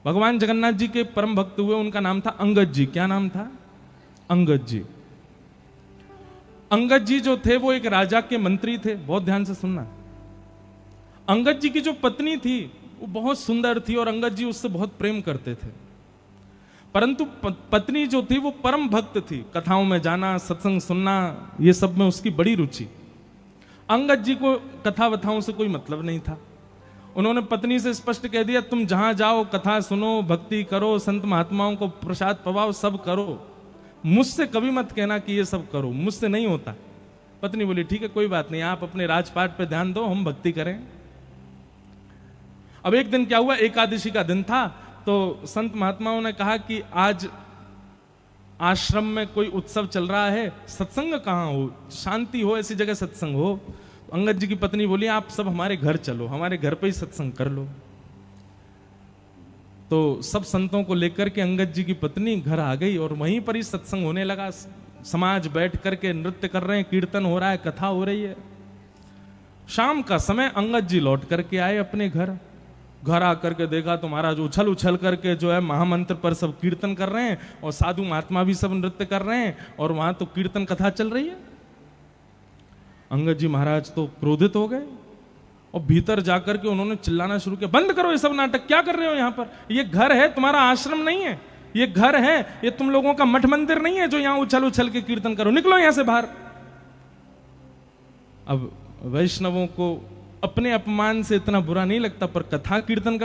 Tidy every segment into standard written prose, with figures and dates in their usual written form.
भगवान जगन्नाथ जी के परम भक्त हुए, उनका नाम था अंगद जी। क्या नाम था? अंगद जी। अंगद जी जो थे वो एक राजा के मंत्री थे। बहुत ध्यान से सुनना। अंगद जी की जो पत्नी थी वो बहुत सुंदर थी और अंगद जी उससे बहुत प्रेम करते थे, परंतु पत्नी जो थी वो परम भक्त थी। कथाओं में जाना, सत्संग सुनना, ये सब में उसकी बड़ी रुचि। अंगद जी को कथा वथाओं से कोई मतलब नहीं था। उन्होंने पत्नी से स्पष्ट कह दिया, तुम जहां जाओ कथा सुनो, भक्ति करो, संत महात्माओं को प्रसाद पवाओ, सब करो, मुझसे कभी मत कहना कि ये सब करो, मुझसे नहीं होता। पत्नी बोली, ठीक है, कोई बात नहीं, आप अपने राजपाट पे ध्यान दो, हम भक्ति करें। अब एक दिन क्या हुआ, एकादशी का दिन था, तो संत महात्माओं ने कहा कि आज आश्रम में कोई उत्सव चल रहा है, सत्संग कहाँ हो, शांति हो, ऐसी जगह सत्संग हो। अंगद जी की पत्नी बोली, आप सब हमारे घर चलो, हमारे घर पे ही सत्संग कर लो। तो सब संतों को लेकर के अंगद जी की पत्नी घर आ गई और वहीं पर ही सत्संग होने लगा। समाज बैठ करके नृत्य कर रहे हैं, कीर्तन हो रहा है, कथा हो रही है। शाम का समय अंगद जी लौट करके आए अपने घर। घर आकर के देखा तो महाराज उछल उछल करके जो है महामंत्र पर सब कीर्तन कर रहे हैं और साधु महात्मा भी सब नृत्य कर रहे हैं और वहां तो कीर्तन कथा चल रही है। अंगद जी महाराज तो क्रोधित हो गए और भीतर जाकर के उन्होंने चिल्लाना शुरू किया, बंद करो ये सब नाटक, क्या कर रहे हो यहाँ पर? ये घर है, तुम्हारा आश्रम नहीं है, ये घर है, ये तुम लोगों का मठ मंदिर नहीं है जो यहाँ उछल उछल के कीर्तन करो, निकलो यहां से बाहर। अब वैष्णवों को अपने अपमान से इतना बुरा नहीं लगता, पर कथा कीर्तन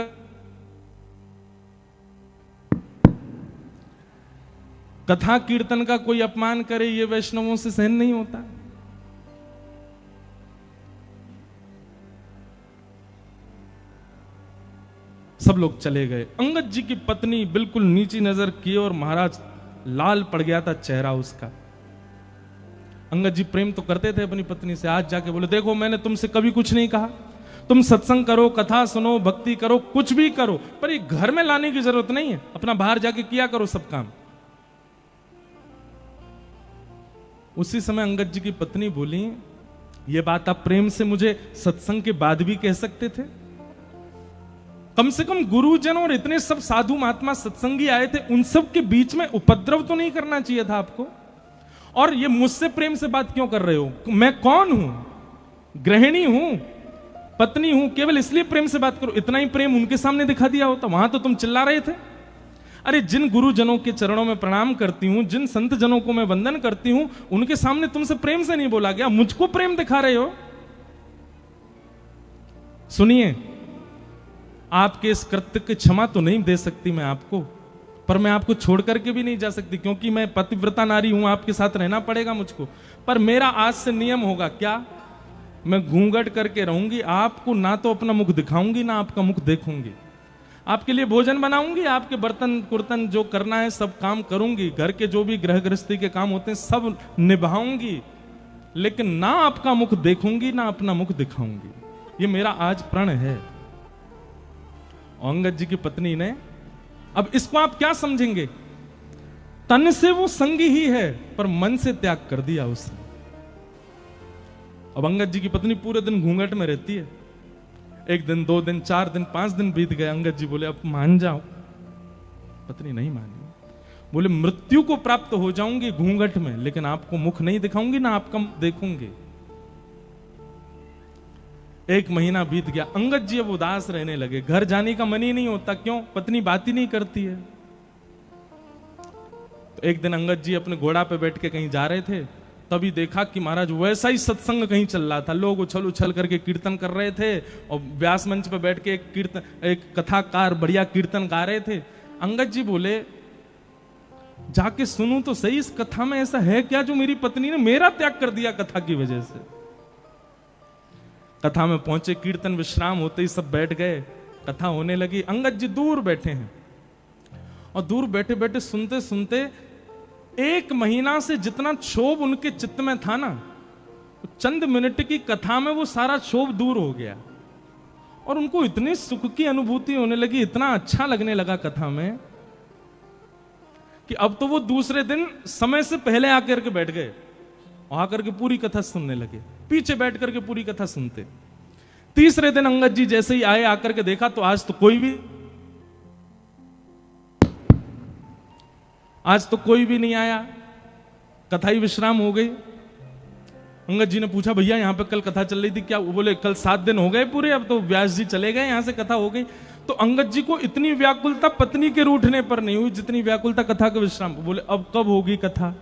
का कोई अपमान करे, ये वैष्णवों से सहन नहीं होता। सब लोग चले गए। अंगद जी की पत्नी बिल्कुल नीची नजर किए और महाराज लाल पड़ गया था चेहरा उसका। अंगद जी प्रेम तो करते थे अपनी पत्नी से, आज जाके बोले, देखो मैंने तुमसे कभी कुछ नहीं कहा, तुम सत्संग करो, कथा सुनो, भक्ति करो, कुछ भी करो, पर ये घर में लाने की जरूरत नहीं है, अपना बाहर जाके किया करो सब काम। उसी समय अंगद जी की पत्नी बोली, ये बात आप प्रेम से मुझे सत्संग के बाद भी कह सकते थे, कम से कम गुरुजन और इतने सब साधु महात्मा सत्संगी आए थे, उन सब के बीच में उपद्रव तो नहीं करना चाहिए था आपको। और ये मुझसे प्रेम से बात क्यों कर रहे हो? मैं कौन हूं? गृहिणी हूं, पत्नी हूं, केवल इसलिए प्रेम से बात करो। इतना ही प्रेम उनके सामने दिखा दिया होता, वहां तो तुम चिल्ला रहे थे। अरे जिन गुरुजनों के चरणों में प्रणाम करती हूं, जिन संत जनों को मैं वंदन करती हूं, उनके सामने तुमसे प्रेम से नहीं बोला गया, मुझको प्रेम दिखा रहे हो। सुनिए, आपके इस कृत्य की क्षमा तो नहीं दे सकती मैं आपको, पर मैं आपको छोड़ करके भी नहीं जा सकती, क्योंकि मैं पतिव्रता नारी हूं, आपके साथ रहना पड़ेगा मुझको। पर मेरा आज से नियम होगा, क्या? मैं घूंघट करके रहूंगी, आपको ना तो अपना मुख दिखाऊंगी ना आपका मुख देखूंगी, आपके लिए भोजन बनाऊंगी, आपके बर्तन कुर्तन जो करना है सब काम करूंगी, घर के जो भी गृह गृहस्थी के काम होते हैं सब निभाऊंगी, लेकिन ना आपका मुख देखूंगी ना अपना मुख दिखाऊंगी। ये मेरा आज प्रण है। अंगद जी की पत्नी ने, अब इसको आप क्या समझेंगे? तन से वो संगी ही है, पर मन से त्याग कर दिया उसने। अब अंगद जी की पत्नी पूरे दिन घूंघट में रहती है। एक दिन, 2 दिन, 4 दिन, 5 दिन बीत गए। अंगद जी बोले, अब मान जाओ। पत्नी नहीं मानी, बोले, मृत्यु को प्राप्त हो जाऊंगी घूंघट में, लेकिन आपको मुख नहीं दिखाऊंगी ना आपका मुख देखूंगी। 1 महीना बीत गया। अंगद जी अब उदास रहने लगे, घर जाने का मन ही नहीं होता। क्यों? पत्नी बात ही नहीं करती है। तो एक दिन अंगद जी अपने घोड़ा पे बैठ के कहीं जा रहे थे, तभी देखा कि महाराज वैसा ही सत्संग कहीं चल रहा था। लोग उछल उछल करके कीर्तन कर रहे थे और व्यास मंच पे बैठ के एक कथाकार बढ़िया कीर्तन गा रहे थे। अंगद जी बोले, जाके सुनूं तो सही, इस कथा में ऐसा है क्या जो मेरी पत्नी ने मेरा त्याग कर दिया कथा की वजह से। कथा में पहुंचे, कीर्तन विश्राम होते ही सब बैठ गए, कथा होने लगी। अंगद जी दूर बैठे हैं और दूर बैठे बैठे सुनते सुनते 1 महीना से जितना क्षोभ उनके चित्त में था ना, चंद मिनट की कथा में वो सारा क्षोभ दूर हो गया और उनको इतनी सुख की अनुभूति होने लगी, इतना अच्छा लगने लगा कथा में कि अब तो वो दूसरे दिन समय से पहले आकर के बैठ गए, आकर के पूरी कथा सुनने लगे, पीछे बैठ करके पूरी कथा सुनते। तीसरे दिन अंगद जी जैसे ही आए, आकर के देखा तो आज तो कोई भी, आज तो कोई भी नहीं आया, कथा ही विश्राम हो गई। अंगद जी ने पूछा, भैया यहाँ पे कल कथा चल रही थी क्या? वो बोले, कल 7 दिन हो गए पूरे, अब तो व्यास जी चले गए, यहाँ से कथा हो गई। तो अंगद जी को इतनी व्याकुलता पत्नी के रूठने पर नहीं हुई जितनी व्याकुलता कथा के विश्राम। बोले, अब कब होगी कथा?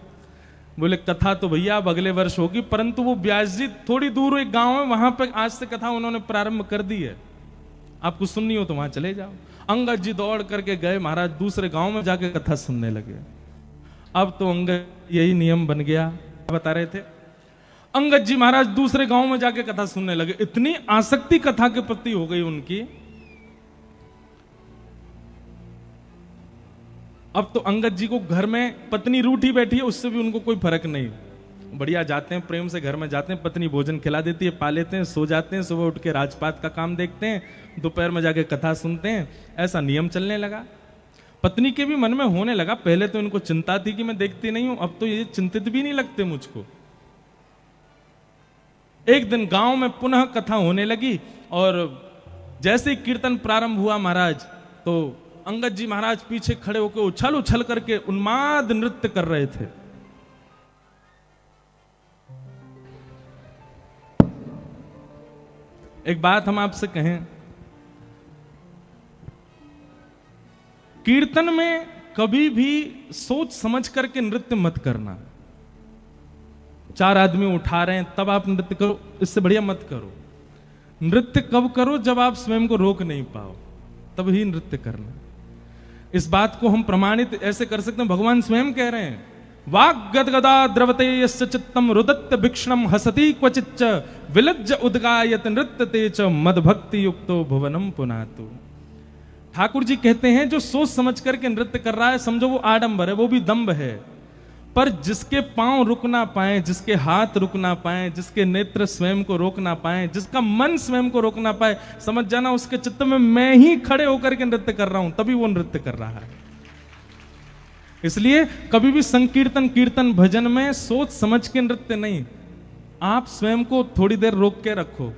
बोले, कथा तो भैया अब अगले वर्ष होगी, परंतु वो व्यास जी थोड़ी दूर एक गांव है, वहां पर आज से कथा उन्होंने प्रारंभ कर दी है, आपको सुननी हो तो वहां चले जाओ। अंगद जी दौड़ करके गए महाराज, दूसरे गांव में जाके कथा सुनने लगे। अब तो अंगद यही नियम बन गया, बता रहे थे, अंगद जी महाराज दूसरे गांव में जाके कथा सुनने लगे। इतनी आसक्ति कथा के प्रति हो गई उनकी, अब तो अंगद जी को घर में पत्नी रूठी बैठी है, उससे भी उनको कोई फर्क नहीं, बढ़िया जाते हैं, प्रेम से घर में जाते हैं, पत्नी भोजन खिला देती है, पा लेते हैं, सो जाते हैं, सुबह उठ के राजपाट का काम देखते हैं, दोपहर में जाके कथा सुनते हैं। ऐसा नियम चलने लगा। पत्नी के भी मन में होने लगा, पहले तो इनको चिंता थी कि मैं देखती नहीं हूं, अब तो ये चिंतित भी नहीं लगते मुझको। एक दिन गांव में पुनः कथा होने लगी और जैसे ही कीर्तन प्रारंभ हुआ महाराज, तो अंगद जी महाराज पीछे खड़े होकर उछल उछल करके उन्माद नृत्य कर रहे थे। एक बात हम आपसे कहें, कीर्तन में कभी भी सोच समझ करके नृत्य मत करना। 4 आदमी उठा रहे हैं तब आप नृत्य करो, इससे बढ़िया मत करो। नृत्य कब करो? जब आप स्वयं को रोक नहीं पाओ, तब ही नृत्य करना। इस बात को हम प्रमाणित ऐसे कर सकते हैं, भगवान स्वयं कह रहे हैं, वाग गदगदा द्रवते यस्य चित्तम रुदत्त भिक्षणम हसति क्वचिच्च विलज्ज उद्गायत नृत्यते च मदभक्ति युक्तो भुवनम पुनातु। ठाकुर जी कहते हैं, जो सोच समझ करके नृत्य कर रहा है, समझो वो आडंबर है, वो भी दंभ है। पर जिसके पांव रुक ना पाए, जिसके हाथ रुक ना पाए, जिसके नेत्र स्वयं को रोक ना पाए, जिसका मन स्वयं को रोक ना पाए, समझ जाना उसके चित्त में मैं ही खड़े होकर के नृत्य कर रहा हूं, तभी वो नृत्य कर रहा है। इसलिए कभी भी संकीर्तन, कीर्तन, भजन में सोच समझ के नृत्य नहीं। आप स्वयं को थोड़ी देर रोक के रखो,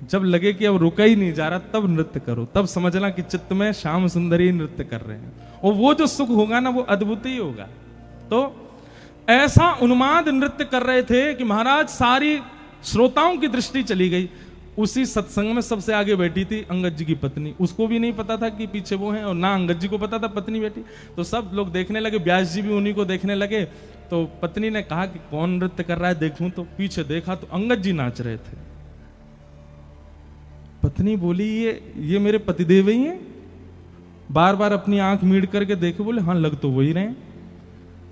जब लगे कि अब रुका ही नहीं जा रहा, तब नृत्य करो, तब समझना कि चित्त में श्याम सुंदरी नृत्य कर रहे हैं, और वो जो सुख होगा ना, वो अद्भुत ही होगा। तो ऐसा उन्माद नृत्य कर रहे थे कि महाराज सारी श्रोताओं की दृष्टि चली गई। उसी सत्संग में सबसे आगे बैठी थी अंगद जी की पत्नी, उसको भी नहीं पता था कि पीछे वो हैं, और ना अंगद जी को पता था पत्नी बैठी। तो सब लोग देखने लगे, व्यास जी भी उन्हीं को देखने लगे। तो पत्नी ने कहा कि कौन नृत्य कर रहा है देखूं, तो पीछे देखा तो अंगद जी नाच रहे थे। पत्नी बोली, ये मेरे पतिदेव ही हैं? बार बार अपनी आंख मीड़ करके देखे, बोले हाँ लग तो वही रहे।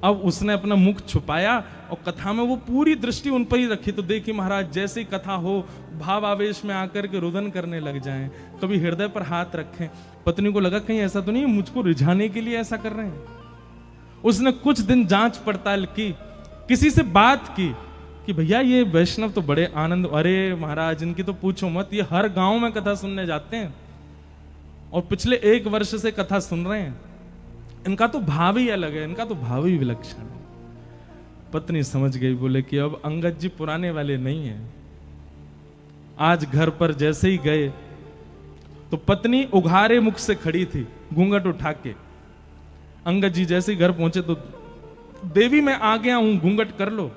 अब उसने अपना मुख छुपाया और कथा में वो पूरी दृष्टि उन पर ही रखी। तो देखिए महाराज, जैसे ही कथा हो, भाव आवेश में आकर के रुदन करने लग जाएं, कभी हृदय पर हाथ रखें। पत्नी को लगा कहीं ऐसा तो नहीं मुझको रिझाने के लिए ऐसा कर रहे हैं। उसने कुछ दिन जांच पड़ताल की, किसी से बात की कि भैया ये वैष्णव तो बड़े आनंद, अरे महाराज इनकी तो पूछो मत, ये हर गांव में कथा सुनने जाते हैं और पिछले 1 वर्ष से कथा सुन रहे हैं, इनका तो भाव ही अलग है, इनका तो भाव ही विलक्षण है। पत्नी समझ गई, बोले कि अब अंगद जी पुराने वाले नहीं हैं। आज घर पर जैसे ही गए तो पत्नी उघारे मुख से खड़ी थी, घूंघट उठा के। अंगद जी जैसे ही घर पहुंचे तो, देवी मैं आ गया हूं, घूंघट कर लो।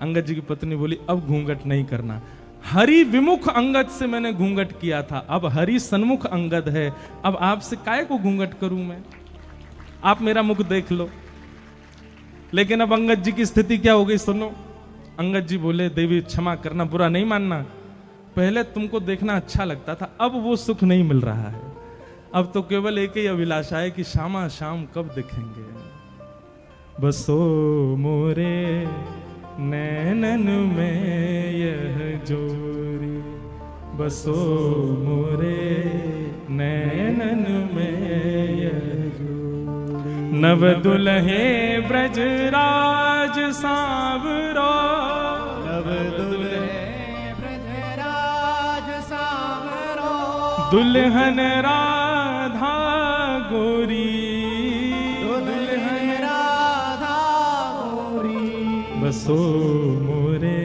अंगद जी की पत्नी बोली, अब घूंघट नहीं करना, हरि विमुख अंगद से मैंने घूंघट किया था, अब हरि सन्मुख अंगद है, अब आपसे काय को घूंघट करूं मैं, आप मेरा मुख देख लो। लेकिन अब अंगद जी की स्थिति क्या हो गई सुनो। अंगद जी बोले, देवी क्षमा करना, बुरा नहीं मानना, पहले तुमको देखना अच्छा लगता था, अब वो सुख नहीं मिल रहा है, अब तो केवल एक ही अभिलाषा है कि श्यामा श्याम कब दिखेंगे। बसो मोरे नैनन में यह जोरी, बसो मोरे नैनन में यह जोरी। नव दुल्हे ब्रजराज सांवरो, नव दुल्हे ब्रजराज सांवरो, दुल्हन राधा गोरी, दुल्हन राधा गोरी। बसो मोरे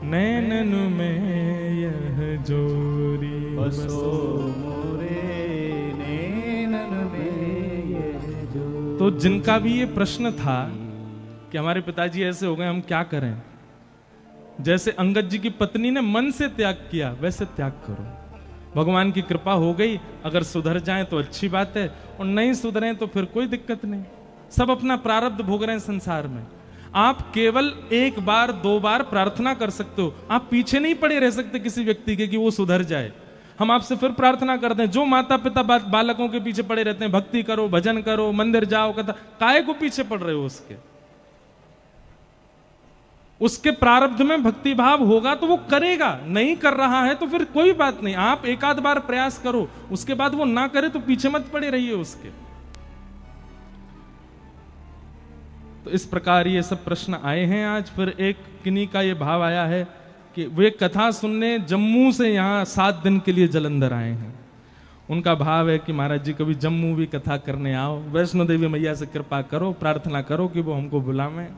नैनन में यह जोरी, बसो मोरे नैनन में यह जोरी। तो जिनका भी ये प्रश्न था कि हमारे पिताजी ऐसे हो गए, हम क्या करें, जैसे अंगद जी की पत्नी ने मन से त्याग किया वैसे त्याग करो। भगवान की कृपा हो गई, अगर सुधर जाएं तो अच्छी बात है, और नहीं सुधरें तो फिर कोई दिक्कत नहीं। सब अपना प्रारब्ध भोग रहे हैं संसार में। आप केवल एक बार दो बार प्रार्थना कर सकते हो, आप पीछे नहीं पड़े रह सकते किसी व्यक्ति के कि वो सुधर जाए। हम आपसे फिर प्रार्थना करते हैं, जो माता पिता बालकों के पीछे पड़े रहते हैं, भक्ति करो, भजन करो, मंदिर जाओ, कथा, काहे को पीछे पड़ रहे हो उसके प्रारब्ध में भक्ति भाव होगा तो वो करेगा, नहीं कर रहा है तो फिर कोई बात नहीं, आप एक आध बार प्रयास करो, उसके बाद वो ना करे तो पीछे मत पड़े रहिए उसके। तो इस प्रकार ये सब प्रश्न आए हैं आज। फिर एक किन्हीं का ये भाव आया है कि वे कथा सुनने जम्मू से यहाँ 7 दिन के लिए जलंधर आए हैं। उनका भाव है कि महाराज जी कभी जम्मू भी कथा करने आओ, वैष्णो देवी मैया से कृपा करो, प्रार्थना करो कि वो हमको बुलावें,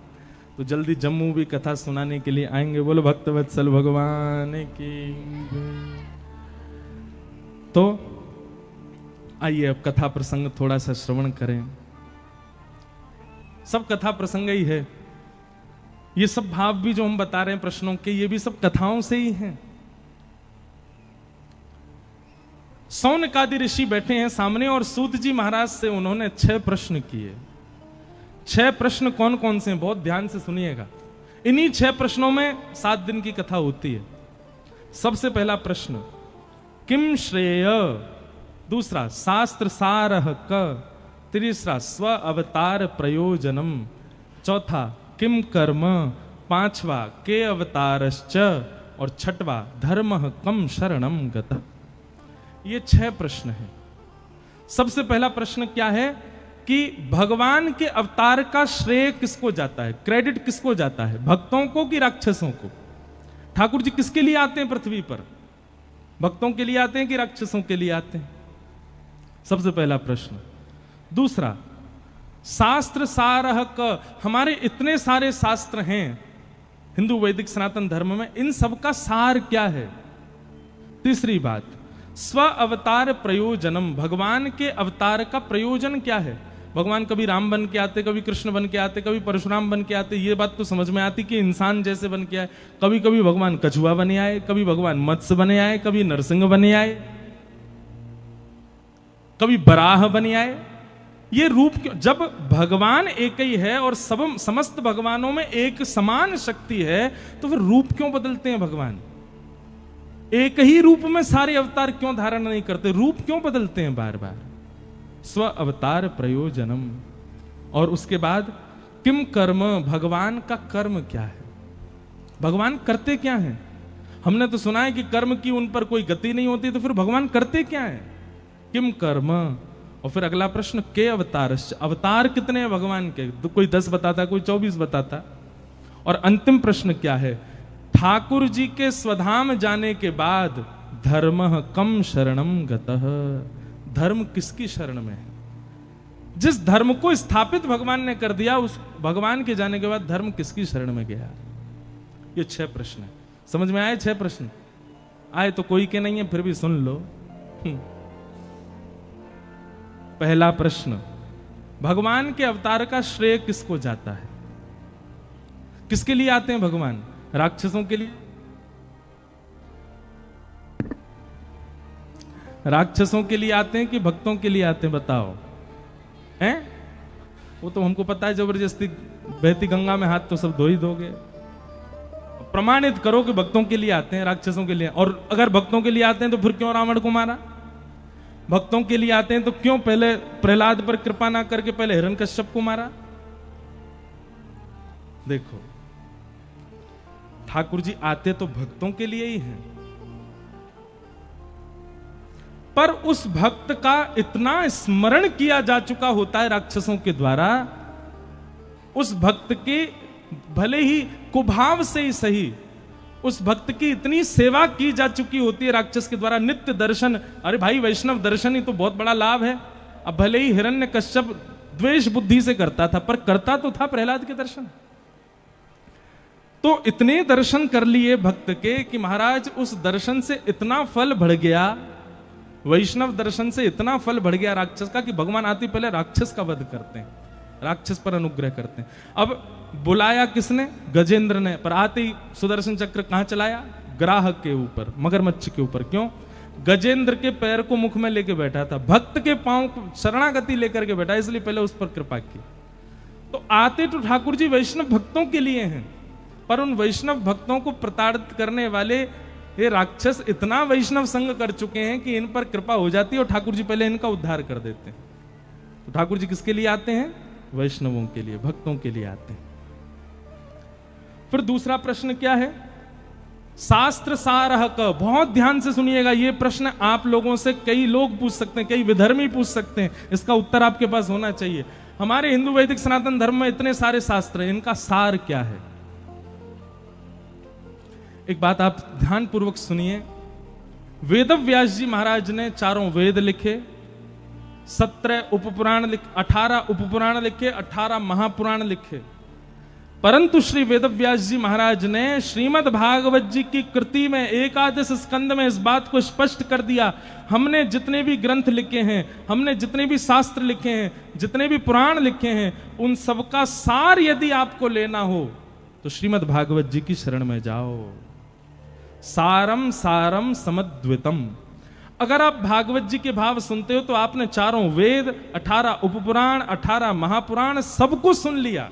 तो जल्दी जम्मू भी कथा सुनाने के लिए आएंगे। बोलो भक्तवत्सल भगवान की। तो आइए अब कथा प्रसंग थोड़ा सा श्रवण करें। सब कथा प्रसंग ही है, ये सब भाव भी जो हम बता रहे हैं प्रश्नों के, ये भी सब कथाओं से ही हैं। सौनकादि ऋषि बैठे हैं सामने और सूत जी महाराज से उन्होंने 6 प्रश्न किए। 6 प्रश्न कौन कौन से हैं, बहुत ध्यान से सुनिएगा। इन्हीं 6 प्रश्नों में 7 दिन की कथा होती है। सबसे पहला प्रश्न किम श्रेय, दूसरा शास्त्र सारः क, तीसरा स्व अवतार प्रयोजनम, चौथा किम कर्म, पांचवा के अवतारश्च, और छठवा धर्म कम शरणम गतः। ये 6 प्रश्न हैं। सबसे पहला प्रश्न क्या है कि भगवान के अवतार का श्रेय किसको जाता है, क्रेडिट किसको जाता है, भक्तों को कि राक्षसों को? ठाकुर जी किसके लिए आते हैं पृथ्वी पर, भक्तों के लिए आते हैं कि राक्षसों के लिए आते हैं? सबसे पहला प्रश्न। दूसरा शास्त्र सारः क, हमारे इतने सारे शास्त्र हैं हिंदू वैदिक सनातन धर्म में, इन सब का सार क्या है? तीसरी बात स्व अवतार प्रयोजनम, भगवान के अवतार का प्रयोजन क्या है? भगवान कभी राम बन के आते, कभी कृष्ण बन के आते, कभी परशुराम बन के आते, ये बात तो समझ में आती कि इंसान जैसे बन के आए। कभी कभी भगवान कछुआ बने आए, कभी भगवान मत्स्य बने आए, कभी नरसिंह बने आए, कभी बराह बने आए। ये रूप क्यों? जब भगवान एक ही है और सब समस्त भगवानों में एक समान शक्ति है, तो फिर रूप क्यों बदलते हैं भगवान? एक ही रूप में सारे अवतार क्यों धारण नहीं करते, रूप क्यों बदलते हैं बार बार? स्व अवतार प्रयोजनम। और उसके बाद किम कर्म, भगवान का कर्म क्या है, भगवान करते क्या हैं? हमने तो सुना है कि कर्म की उन पर कोई गति नहीं होती, तो फिर भगवान करते क्या है? किम कर्म। और फिर अगला प्रश्न के अवतार, अवतार कितने हैं भगवान के? कोई 10 बताता, कोई 24 बताता। और अंतिम प्रश्न क्या है? ठाकुर जी के स्वधाम जाने के बाद धर्म कम शरणम गतः, धर्म किसकी शरण में है? जिस धर्म को स्थापित भगवान ने कर दिया, उस भगवान के जाने के बाद धर्म किसकी शरण में गया? ये 6 प्रश्न है। समझ में आए? 6 प्रश्न आए तो कोई के नहीं है, फिर भी सुन लो। पहला प्रश्न, भगवान के अवतार का श्रेय किसको जाता है? किसके लिए आते हैं भगवान? राक्षसों के लिए? राक्षसों के लिए आते हैं कि भक्तों के लिए आते हैं? बताओ हैं? वो तो हमको पता है, जबरदस्ती बहती गंगा में हाथ तो सब धो ही दोगे। प्रमाणित करो कि भक्तों के लिए आते हैं, राक्षसों के लिए। और अगर भक्तों के लिए आते हैं तो फिर क्यों रावण को मारा? भक्तों के लिए आते हैं तो क्यों पहले प्रहलाद पर कृपा ना करके पहले हिरण्यकश्यप को मारा? देखो, ठाकुर जी आते तो भक्तों के लिए ही हैं, पर उस भक्त का इतना स्मरण किया जा चुका होता है राक्षसों के द्वारा, उस भक्त के भले ही कुभाव से ही सही, उस भक्त की इतनी सेवा की जा चुकी होती है राक्षस के द्वारा, नित्य दर्शन। अरे भाई, वैष्णव दर्शन ही तो बहुत बड़ा लाभ है। अब भले ही हिरण्यकश्यप द्वेष बुद्धि से करता था, पर करता तो था प्रहलाद के दर्शन। तो इतने दर्शन कर लिए भक्त के कि महाराज उस दर्शन से इतना फल बढ़ गया, वैष्णव दर्शन से इतना फल बढ़ गया राक्षस का, कि भगवान आते पहले राक्षस का वध करते हैं। राक्षस पर अनुग्रह करते हैं। अब बुलाया किसने? गजेंद्र ने, पर आते ही सुदर्शन चक्र कहां चलाया? ग्राहक के ऊपर, मगरमच्छ के ऊपर। क्यों? गजेंद्र के पैर को मुख में लेके बैठा था, भक्त के पांव को शरणागति लेकर के बैठा, इसलिए पहले उस पर कृपा की। तो आते तो ठाकुर जी वैष्णव भक्तों के लिए हैं, पर उन वैष्णव भक्तों को प्रताड़ित करने वाले ये राक्षस इतना वैष्णव संग कर चुके हैं कि इन पर कृपा हो जाती है और ठाकुर जी पहले इनका उद्धार कर देते हैं। तो ठाकुर जी किसके लिए आते हैं? वैष्णवों के लिए, भक्तों के लिए आते हैं। फिर दूसरा प्रश्न क्या है? शास्त्र सारह क। बहुत ध्यान से सुनिएगा, ये प्रश्न आप लोगों से कई लोग पूछ सकते हैं, कई विधर्मी पूछ सकते हैं, इसका उत्तर आपके पास होना चाहिए। हमारे हिंदू वैदिक सनातन धर्म में इतने सारे शास्त्र हैं, इनका सार क्या है? एक बात आप ध्यान पूर्वक सुनिए। वेदव्यास जी महाराज ने 4 वेद लिखे, 17 उपपुराण लिखे, 18 उपपुराण लिखे, 18 महापुराण लिखे। परंतु श्री वेदव्यास जी महाराज ने श्रीमद् भागवत जी की कृति में एकादश स्कंद में इस बात को स्पष्ट कर दिया, हमने जितने भी ग्रंथ लिखे हैं, हमने जितने भी शास्त्र लिखे हैं, जितने भी पुराण लिखे हैं, उन सबका सार यदि आपको लेना हो तो श्रीमद् भागवत जी की शरण में जाओ। सारम सारम समद्वितम। अगर आप भागवत जी के भाव सुनते हो तो आपने 4 वेद, 18 उपपुराण, 18 महापुराण सबको सुन लिया।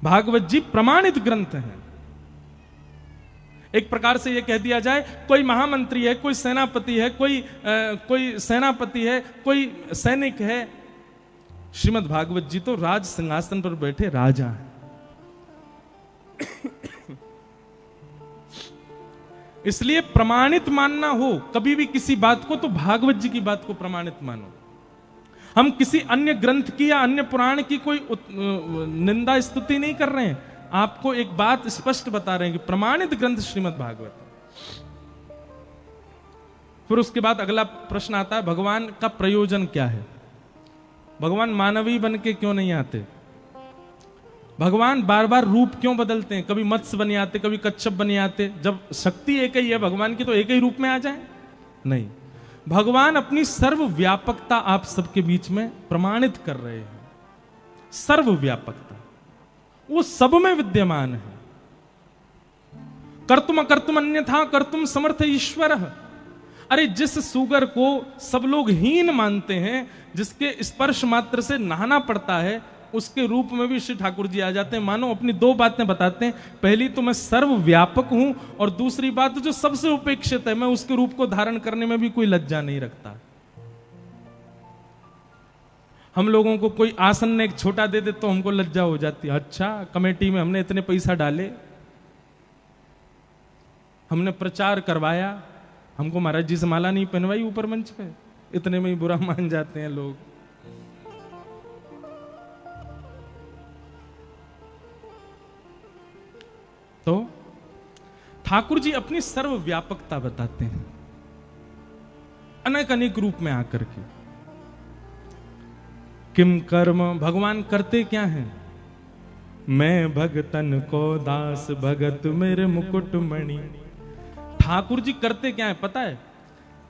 भागवत जी प्रमाणित ग्रंथ हैं। एक प्रकार से यह कह दिया जाए, कोई महामंत्री है, कोई सेनापति है, कोई सेनापति है, कोई सैनिक है, श्रीमद् भागवत जी तो राज सिंहासन पर बैठे राजा हैं। इसलिए प्रमाणित मानना हो कभी भी किसी बात को तो भागवत जी की बात को प्रमाणित मानो। हम किसी अन्य ग्रंथ की या अन्य पुराण की कोई निंदा स्तुति नहीं कर रहे हैं, आपको एक बात स्पष्ट बता रहे हैं कि प्रमाणित ग्रंथ श्रीमद् भागवत। फिर उसके बाद अगला प्रश्न आता है, भगवान का प्रयोजन क्या है? भगवान मानवीय बन के क्यों नहीं आते? भगवान बार बार रूप क्यों बदलते हैं? कभी मत्स्य बन आते, कभी कच्छप बन आते। जब शक्ति एक ही है भगवान की तो एक ही रूप में आ जाए? नहीं, भगवान अपनी सर्वव्यापकता आप सबके बीच में प्रमाणित कर रहे हैं। सर्वव्यापकता, वो सब में विद्यमान है। कर्तुम अकर्तुम अन्यथा कर्तुम समर्थ ईश्वर। अरे जिस सुगर को सब लोग हीन मानते हैं, जिसके स्पर्श मात्र से नहाना पड़ता है, उसके रूप में भी श्री ठाकुर जी आ जाते हैं। मानो अपनी 2 बातें बताते हैं, पहली तो मैं सर्वव्यापक हूं, और दूसरी बात जो सबसे उपेक्षित है, मैं उसके रूप को धारण करने में भी कोई लज्जा नहीं रखता। हम लोगों को कोई आसन एक छोटा दे दे तो हमको लज्जा हो जाती है। अच्छा, कमेटी में हमने इतने पैसा डाले, हमने प्रचार करवाया, हमको महाराज जी से माला नहीं पहनवाई ऊपर मंच पे, इतने में ही बुरा मान जाते हैं लोग। तो ठाकुर जी अपनी सर्वव्यापकता बताते हैं अनेक अनेक रूप में आकर के। किम कर्म, भगवान करते क्या हैं? मैं भगतन को दास भगत मेरे मुकुट मणि। ठाकुर जी करते क्या है पता है?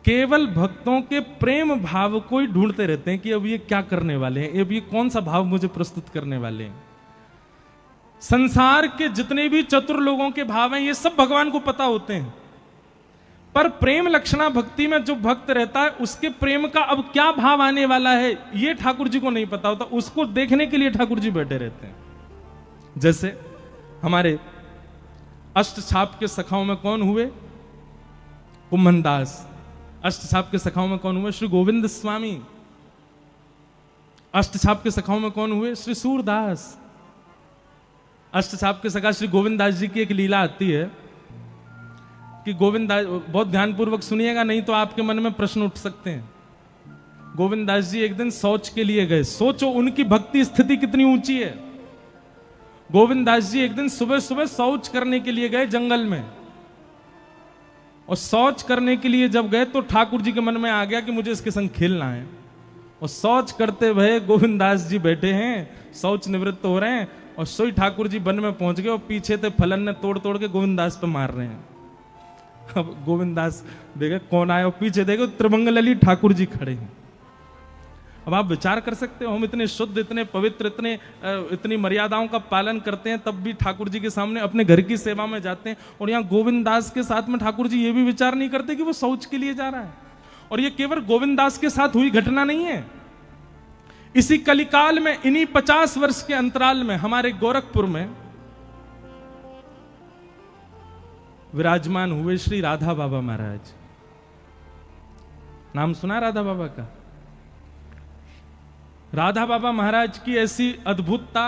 केवल भक्तों के प्रेम भाव को ही ढूंढते रहते हैं कि अब ये क्या करने वाले हैं, अब ये कौन सा भाव मुझे प्रस्तुत करने वाले हैं। संसार के जितने भी चतुर लोगों के भाव हैं, ये सब भगवान को पता होते हैं, पर प्रेम लक्षणा भक्ति में जो भक्त रहता है, उसके प्रेम का अब क्या भाव आने वाला है, ये ठाकुर जी को नहीं पता होता। उसको देखने के लिए ठाकुर जी बैठे रहते हैं। जैसे हमारे अष्टछाप के सखाओं में कौन हुए? कुम्भनदास। अष्टछाप के सखाओं में कौन हुए? श्री गोविंद स्वामी। अष्टछाप के सखाओं में कौन हुए? श्री सूरदास। अष्टछाप के सखा श्री गोविंद दास जी की एक लीला आती है कि गोविंद दास, बहुत ध्यानपूर्वक सुनिएगा नहीं तो आपके मन में प्रश्न उठ सकते हैं। गोविंद दास जी एक दिन शौच के लिए गए। सोचो उनकी भक्ति स्थिति कितनी ऊंची है। गोविंद दास जी एक दिन सुबह सुबह शौच करने के लिए गए जंगल में, और शौच करने के लिए जब गए तो ठाकुर जी के मन में आ गया कि मुझे इसके संग खेलना है। और शौच करते हुए गोविंद दास जी बैठे हैं, शौच निवृत्त हो रहे हैं, और सोई ठाकुर जी वन में पहुंच गए और पीछे थे फलन ने तोड़ तोड़ के गोविंद दास पे मार रहे हैं। अब गोविंद दास देखे कौन आया, और पीछे देखे त्रिमंगल ठाकुर जी खड़े हैं। अब आप विचार कर सकते हो, हम इतने शुद्ध, इतने पवित्र, इतनी मर्यादाओं का पालन करते हैं, तब भी ठाकुर जी के सामने अपने घर की सेवा में जाते हैं। और यहाँ गोविंद दास के साथ में ठाकुर जी ये भी विचार नहीं करते कि वो शौच के लिए जा रहा है। और ये केवल गोविंद दास के साथ हुई घटना नहीं है। इसी कलिकाल में, इन्हीं 50 वर्ष के अंतराल में हमारे गोरखपुर में विराजमान हुए श्री राधा बाबा महाराज। नाम सुना राधा बाबा का? राधा बाबा महाराज की ऐसी अद्भुतता,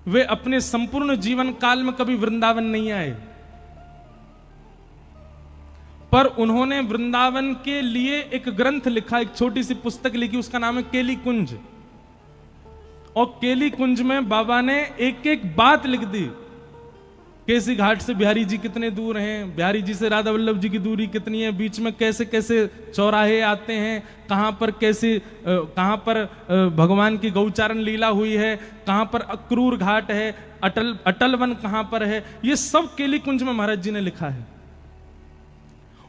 वे अपने संपूर्ण जीवन काल में कभी वृंदावन नहीं आए, पर उन्होंने वृंदावन के लिए एक ग्रंथ लिखा, एक छोटी सी पुस्तक लिखी, उसका नाम है केली कुंज। और केली कुंज में बाबा ने एक एक बात लिख दी। केसी घाट से बिहारी जी कितने दूर हैं, बिहारी जी से राधा वल्लभ जी की दूरी कितनी है, बीच में कैसे कैसे चौराहे आते हैं, कहां पर भगवान की गौचारण लीला हुई है, कहां पर अक्रूर घाट है, अटल वन कहां पर है, ये सब केली कुंज में महाराज जी ने लिखा है।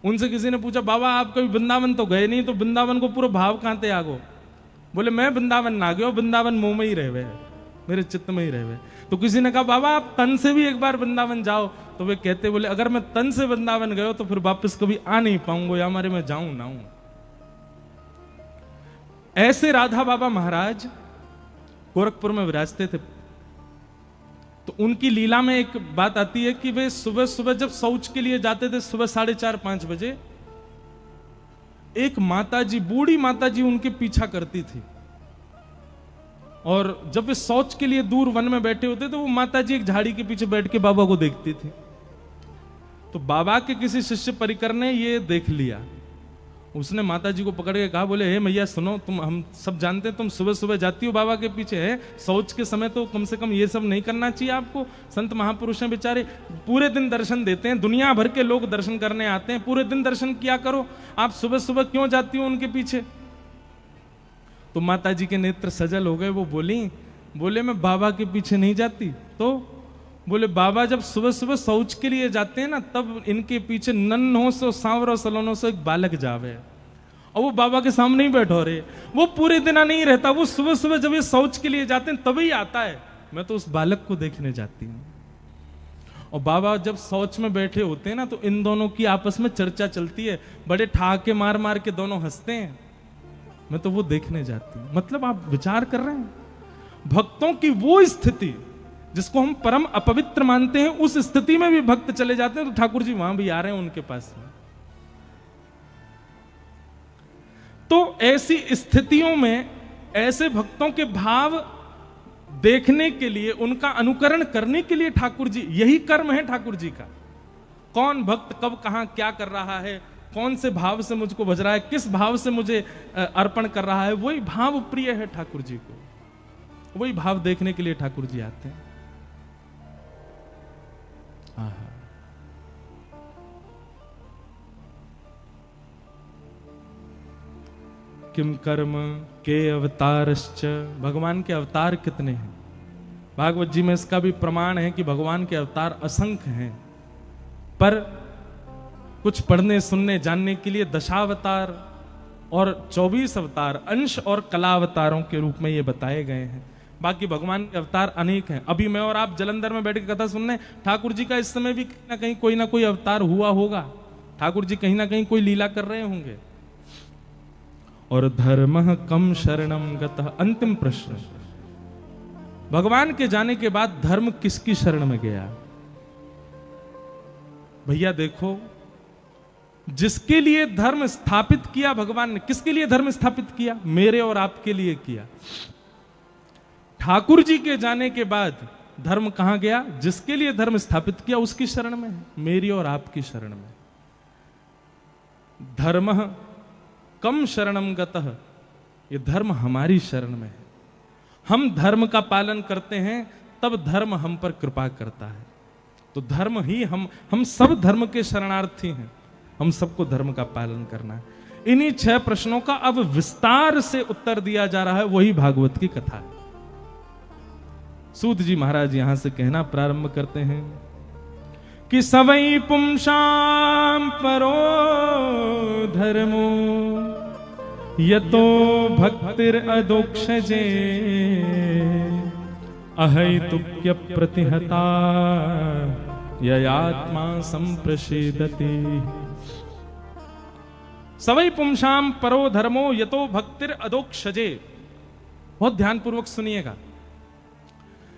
उनसे किसी ने पूछा, बाबा आप कभी वृंदावन तो गए नहीं, तो वृंदावन को पूरा भाव कहां ते आगो? बोले मैं वृंदावन ना गयो, वृंदावन मुंह में ही रहे, मेरे चित्त में ही रहे। तो किसी ने कहा बाबा आप तन से भी एक बार वृंदावन जाओ, तो वे कहते बोले अगर मैं तन से वृंदावन गयो तो फिर वापस कभी आ नहीं पाऊंगा, या हमारे मैं जाऊं ना हूं। ऐसे राधा बाबा महाराज गोरखपुर में विराजते थे। तो उनकी लीला में एक बात आती है कि वे सुबह सुबह जब शौच के लिए जाते थे, सुबह 4:30-5 बजे, एक माताजी, बूढ़ी माताजी उनके पीछा करती थी। और जब वे शौच के लिए दूर वन में बैठे होते तो वो माताजी एक झाड़ी के पीछे बैठ के बाबा को देखती थी। तो बाबा के किसी शिष्य परिकर ने ये देख लिया, उसने माताजी को पकड़ के कहा, बोले हे मैया सुनो, तुम, हम सब जानते हैं तुम सुबह सुबह जाती हो बाबा के पीछे, है शौच के समय तो कम से कम ये सब नहीं करना चाहिए आपको। संत महापुरुष हैं बेचारे, पूरे दिन दर्शन देते हैं, दुनिया भर के लोग दर्शन करने आते हैं, पूरे दिन दर्शन किया करो, आप सुबह सुबह क्यों जाती हो उनके पीछे? तो माताजी के नेत्र सजल हो गए, वो बोले मैं बाबा के पीछे नहीं जाती। तो बोले बाबा जब सुबह सुबह शौच के लिए जाते हैं ना, तब इनके पीछे नन्हों से सांवरों सलोनों से एक बालक जावे, और वो बाबा के सामने ही बैठो रहे। वो पूरे दिन नहीं रहता, वो सुबह सुबह जब ये शौच के लिए जाते हैं तभी आता है। मैं तो उस बालक को देखने जाती हूँ। और बाबा जब शौच में बैठे होते हैं ना, तो इन दोनों की आपस में चर्चा चलती है, बड़े ठहाके मार मार के दोनों हंसते हैं। मैं तो वो देखने जाती हूं। मतलब आप विचार कर रहे हैं, भक्तों की वो स्थिति जिसको हम परम अपवित्र मानते हैं, उस स्थिति में भी भक्त चले जाते हैं, तो ठाकुर जी वहां भी आ रहे हैं उनके पास में। तो ऐसी स्थितियों में ऐसे भक्तों के भाव देखने के लिए, उनका अनुकरण करने के लिए ठाकुर जी, यही कर्म है ठाकुर जी का। कौन भक्त कब कहां क्या कर रहा है, कौन से भाव से मुझको भज रहा है, किस भाव से मुझे अर्पण कर रहा है, वही भाव प्रिय है ठाकुर जी को। वही भाव देखने के लिए ठाकुर जी आते हैं। किम कर्म के अवतारश्च, भगवान के अवतार कितने हैं? भागवत जी में इसका भी प्रमाण है कि भगवान के अवतार असंख्य हैं, पर कुछ पढ़ने सुनने जानने के लिए दशावतार और 24 अवतार, अंश और कला अवतारों के रूप में ये बताए गए हैं। बाकी भगवान के अवतार अनेक हैं। अभी मैं और आप जलंधर में बैठ के कथा सुनने, ठाकुर जी का इस समय भी कहीं ना कोई अवतार हुआ होगा, ठाकुर जी कहीं ना कहीं कोई लीला कर रहे होंगे। और धर्म कम शरणम गतः, अंतिम प्रश्न, भगवान के जाने के बाद धर्म किसकी शरण में गया? भैया देखो, जिसके लिए धर्म स्थापित किया भगवान ने, किसके लिए धर्म स्थापित किया? मेरे और आपके लिए किया। ठाकुर जी के जाने के बाद धर्म कहां गया? जिसके लिए धर्म स्थापित किया उसकी शरण में है, मेरी और आपकी शरण में। धर्म कम शरणम गतः, ये धर्म हमारी शरण में है। हम धर्म का पालन करते हैं तब धर्म हम पर कृपा करता है। तो धर्म ही हम सब धर्म के शरणार्थी हैं, हम सबको धर्म का पालन करना है। इन्हीं 6 प्रश्नों का अब विस्तार से उत्तर दिया जा रहा है, वही भागवत की कथा है। सूत जी महाराज यहां से कहना प्रारंभ करते हैं कि सवई पुंसाम परो धर्मो यतो भक्तिर अदोक्षजे अहैतुक्य प्रतिहता ययात्मा संप्रसेदति। सवै पुंसाम परो धर्मो यतो भक्तिर अदोक्षजे। बहुत ध्यान पूर्वक सुनिएगा।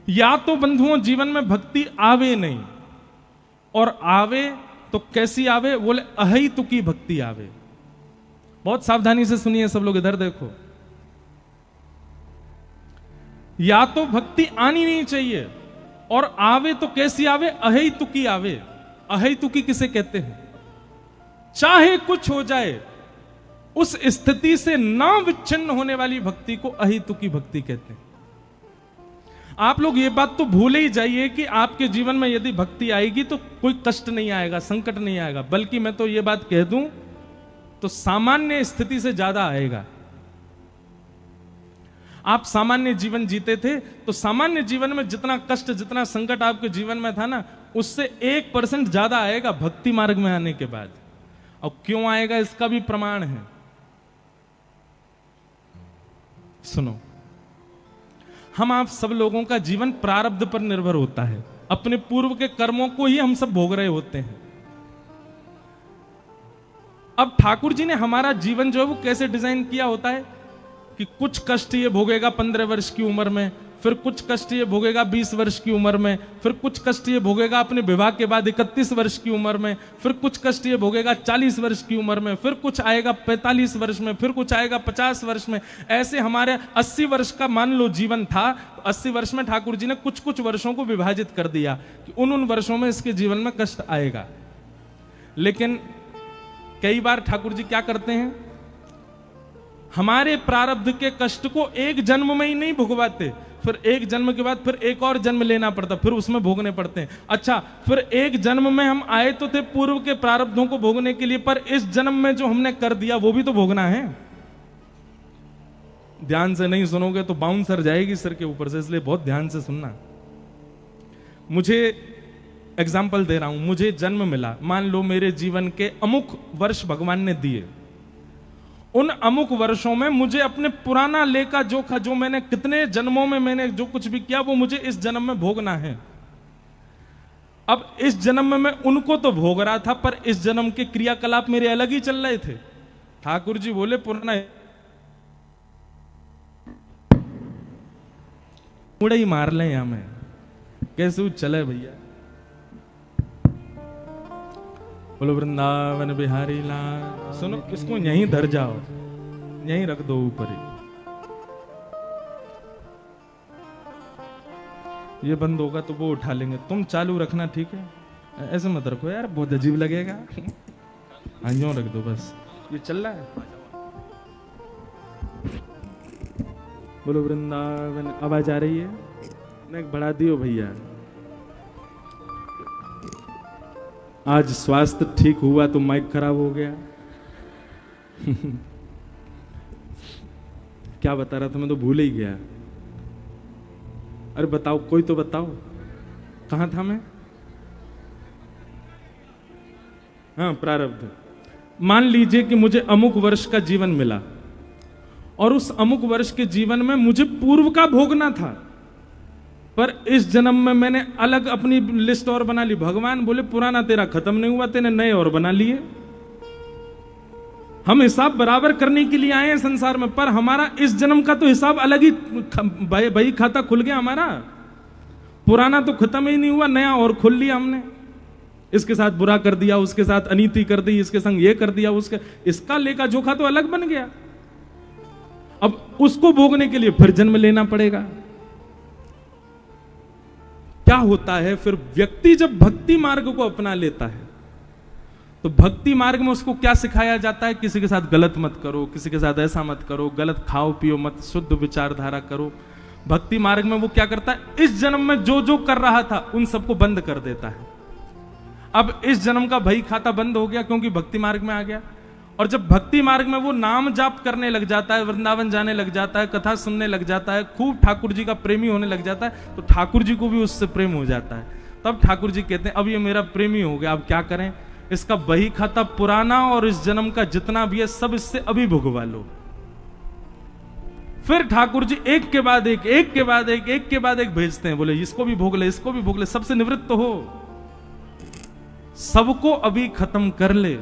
या तो बंधुओं जीवन में भक्ति आवे नहीं, और आवे तो कैसी आवे, बोले अहैतुकी भक्ति आवे। बहुत सावधानी से सुनिए सब लोग, इधर देखो। या तो भक्ति आनी नहीं चाहिए, और आवे तो कैसी आवे, अहैतुकी आवे। अहैतुकी किसे कहते हैं? चाहे कुछ हो जाए उस स्थिति से ना विच्छिन्न होने वाली भक्ति को अहैतुकी भक्ति कहते हैं। आप लोग ये बात तो भूले ही जाइए कि आपके जीवन में यदि भक्ति आएगी तो कोई कष्ट नहीं आएगा, संकट नहीं आएगा, बल्कि मैं तो ये बात कह दूं तो सामान्य स्थिति से ज्यादा आएगा। आप सामान्य जीवन जीते थे तो सामान्य जीवन में जितना कष्ट, जितना संकट आपके जीवन में था ना, उससे 1% ज्यादा आएगा भक्ति मार्ग में आने के बाद। और क्यों आएगा इसका भी प्रमाण है। सुनो, हम आप सब लोगों का जीवन प्रारब्ध पर निर्भर होता है। अपने पूर्व के कर्मों को ही हम सब भोग रहे होते हैं। अब ठाकुर जी ने हमारा जीवन जो है वो कैसे डिजाइन किया होता है कि कुछ कष्ट ये भोगेगा 15 वर्ष की उम्र में, फिर कुछ कष्ट ये भोगेगा 20 वर्ष की उम्र में, फिर कुछ कष्ट ये भोगेगा अपने विवाह के बाद 31 वर्ष की उम्र में, फिर कुछ कष्ट ये भोगेगा 40 वर्ष की उम्र में, फिर कुछ आएगा 45 वर्ष में, फिर कुछ आएगा 50 वर्ष में। ऐसे हमारे 80 वर्ष का मान लो जीवन था। 80 वर्ष में ठाकुर जी ने कुछ कुछ वर्षों को विभाजित कर दिया कि उन वर्षों में इसके जीवन में कष्ट आएगा। लेकिन कई बार ठाकुर जी क्या करते हैं, हमारे प्रारब्ध के कष्ट को एक जन्म में ही नहीं भुगवाते, फिर एक जन्म के बाद फिर एक और जन्म लेना पड़ता, फिर उसमें भोगने पड़ते हैं। अच्छा, फिर एक जन्म में हम आए तो थे पूर्व के प्रारब्धों को भोगने के लिए, पर इस जन्म में जो हमने कर दिया वो भी तो भोगना है। ध्यान से नहीं सुनोगे तो बाउंसर जाएगी सिर के ऊपर से, इसलिए बहुत ध्यान से सुनना। मुझे एग्जाम्पल दे रहा हूं, मुझे जन्म मिला, मान लो मेरे जीवन के अमुक वर्ष भगवान ने दिए। उन अमुक वर्षों में मुझे अपने पुराना लेखा जोखा, जो मैंने कितने जन्मों में मैंने जो कुछ भी किया, वो मुझे इस जन्म में भोगना है। अब इस जन्म में मैं उनको तो भोग रहा था, पर इस जन्म के क्रियाकलाप मेरे अलग ही चल रहे थे। ठाकुर जी बोले पुराना मुड़े ही मार ले, यहां में कैसे चले भैया। बोलो वृंदावन बिहारी लाल। सुनो, इसको यहीं धर जाओ, यहीं रख दो ऊपर ही। ये बंद होगा तो वो उठा लेंगे, तुम चालू रखना, ठीक है? ऐसे मत रखो यार, बहुत अजीब लगेगा। हाँ, यूं रख दो बस। ये चल रहा है। बोलो वृंदावन। आवाज आ रही है? मैं बढ़ा दियो भैया। आज स्वास्थ्य ठीक हुआ तो माइक खराब हो गया। क्या बता रहा था, मैं तो भूल ही गया। अरे बताओ, कोई तो बताओ, कहां था मैं? हाँ, प्रारब्ध। मान लीजिए कि मुझे अमुक वर्ष का जीवन मिला, और उस अमुक वर्ष के जीवन में मुझे पूर्व का भोगना था, पर इस जन्म में मैंने अलग अपनी लिस्ट और बना ली। भगवान बोले पुराना तेरा खत्म नहीं हुआ, तेने नए और बना लिए। हम हिसाब बराबर करने के लिए आए हैं संसार में, पर हमारा इस जन्म का तो हिसाब अलग ही बही खाता खुल गया हमारा। पुराना तो खत्म ही नहीं हुआ, नया और खोल लिया हमने। इसके साथ बुरा कर दिया, उसके साथ अनीति कर दी, इसके संग ये कर दिया, उसके इसका लेखा जोखा तो अलग बन गया। अब उसको भोगने के लिए फिर जन्म लेना पड़ेगा। क्या होता है फिर, व्यक्ति जब भक्ति मार्ग को अपना लेता है तो भक्ति मार्ग में उसको क्या सिखाया जाता है? किसी के साथ गलत मत करो, किसी के साथ ऐसा मत करो, गलत खाओ पियो मत, शुद्ध विचारधारा करो। भक्ति मार्ग में वो क्या करता है, इस जन्म में जो जो कर रहा था उन सबको बंद कर देता है। अब इस जन्म का भई खाता बंद हो गया क्योंकि भक्ति मार्ग में आ गया। और जब भक्ति मार्ग में वो नाम जाप करने लग जाता है, वृंदावन जाने लग जाता है, कथा सुनने लग जाता है, खूब ठाकुर जी का प्रेमी होने लग जाता है, तो ठाकुर जी को भी उससे प्रेम हो जाता है। तब ठाकुर जी कहते हैं अब ये मेरा प्रेमी हो गया, अब क्या करें, इसका बही खाता पुराना और इस जन्म का जितना भी है सब इससे अभी भुगवा लो। फिर ठाकुर जी एक के बाद एक, एक के बाद एक, एक के बाद एक भेजते हैं, बोले इसको भी भोग ले, इसको भी भोग ले, सबसे निवृत्त हो, सबको अभी खत्म कर ले,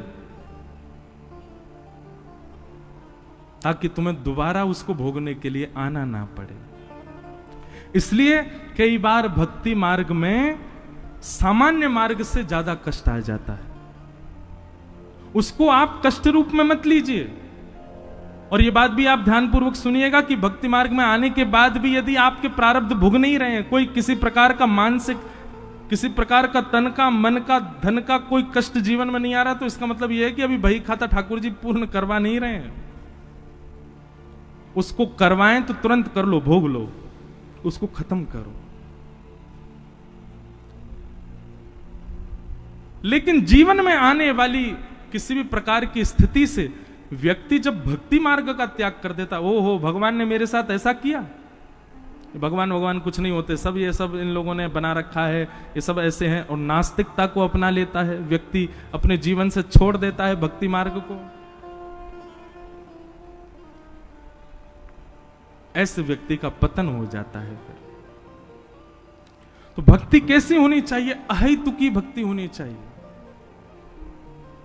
ताकि तुम्हें दोबारा उसको भोगने के लिए आना ना पड़े। इसलिए कई बार भक्ति मार्ग में सामान्य मार्ग से ज्यादा कष्ट आ जाता है, उसको आप कष्ट रूप में मत लीजिए। और ये बात भी आप ध्यानपूर्वक सुनिएगा कि भक्ति मार्ग में आने के बाद भी यदि आपके प्रारब्ध भोग नहीं रहे हैं, कोई किसी प्रकार का मानसिक, किसी प्रकार का तन का, मन का, धन का कोई कष्ट जीवन में नहीं आ रहा, तो इसका मतलब यह है कि अभी बही खाता ठाकुर जी पूर्ण करवा नहीं रहे हैं। उसको करवाएं तो तुरंत कर लो, भोग लो, उसको खत्म करो। लेकिन जीवन में आने वाली किसी भी प्रकार की स्थिति से व्यक्ति जब भक्ति मार्ग का त्याग कर देता, ओहो भगवान ने मेरे साथ ऐसा किया, भगवान कुछ नहीं होते, सब ये सब इन लोगों ने बना रखा है, ये सब ऐसे हैं, और नास्तिकता को अपना लेता है व्यक्ति, अपने जीवन से छोड़ देता है भक्ति मार्ग को। ऐसे व्यक्ति का पतन हो जाता है। फिर तो भक्ति कैसी होनी चाहिए? अहेतुकी भक्ति होनी चाहिए।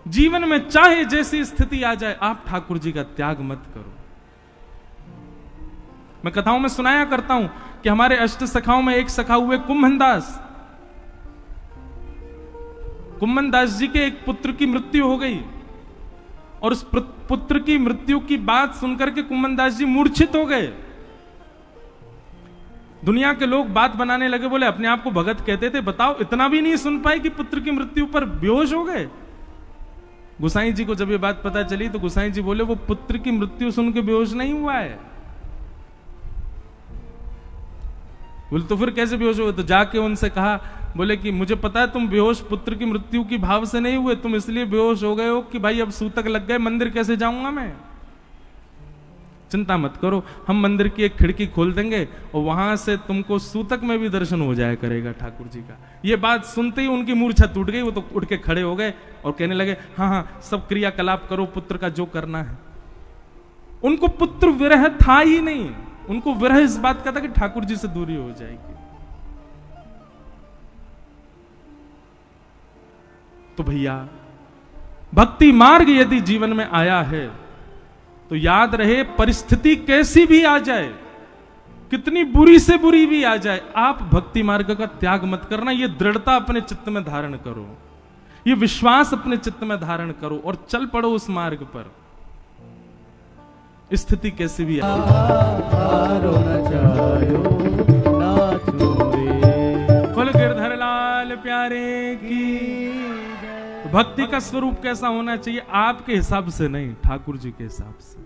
जीवन में चाहे जैसी स्थिति आ जाए, आप ठाकुर जी का त्याग मत करो। मैं कथाओं में सुनाया करता हूं कि हमारे अष्ट सखाओं में एक सखा हुए कुम्भनदास। कुम्भनदास जी के एक पुत्र की मृत्यु हो गई, और उस पुत्र की मृत्यु की बात सुनकर के कुम्भनदास जी मूर्छित हो गए। दुनिया के लोग बात बनाने लगे, बोले अपने आप को भगत कहते थे, बताओ इतना भी नहीं सुन पाए कि पुत्र की मृत्यु पर बेहोश हो गए। गुसाई जी को जब ये बात पता चली तो गुसाई जी बोले वो पुत्र की मृत्यु सुन के बेहोश नहीं हुआ है। बोले तो फिर कैसे बेहोश हुए? तो जाके उनसे कहा, बोले कि मुझे पता है तुम बेहोश पुत्र की मृत्यु की भाव से नहीं हुए, तुम इसलिए बेहोश हो गए हो कि भाई अब सूतक लग गए, मंदिर कैसे जाऊंगा मैं। चिंता मत करो, हम मंदिर की एक खिड़की खोल देंगे और वहां से तुमको सूतक में भी दर्शन हो जाया करेगा ठाकुर जी का। ये बात सुनते ही उनकी मूर्छा टूट गई, वो तो उठ के खड़े हो गए और कहने लगे हाँ हाँ सब क्रियाकलाप करो, पुत्र का जो करना है। उनको पुत्र विरह था ही नहीं, उनको विरह इस बात का था कि ठाकुर जी से दूरी हो जाएगी। तो भैया भक्ति मार्ग यदि जीवन में आया है तो याद रहे, परिस्थिति कैसी भी आ जाए, कितनी बुरी से बुरी भी आ जाए, आप भक्ति मार्ग का त्याग मत करना। ये दृढ़ता अपने चित्त में धारण करो, ये विश्वास अपने चित्त में धारण करो और चल पड़ो उस मार्ग पर, स्थिति कैसी भी आए। कुल गिरधर लाल प्यारे की। भक्ति का स्वरूप कैसा होना चाहिए? आपके हिसाब से नहीं, ठाकुर जी के हिसाब से।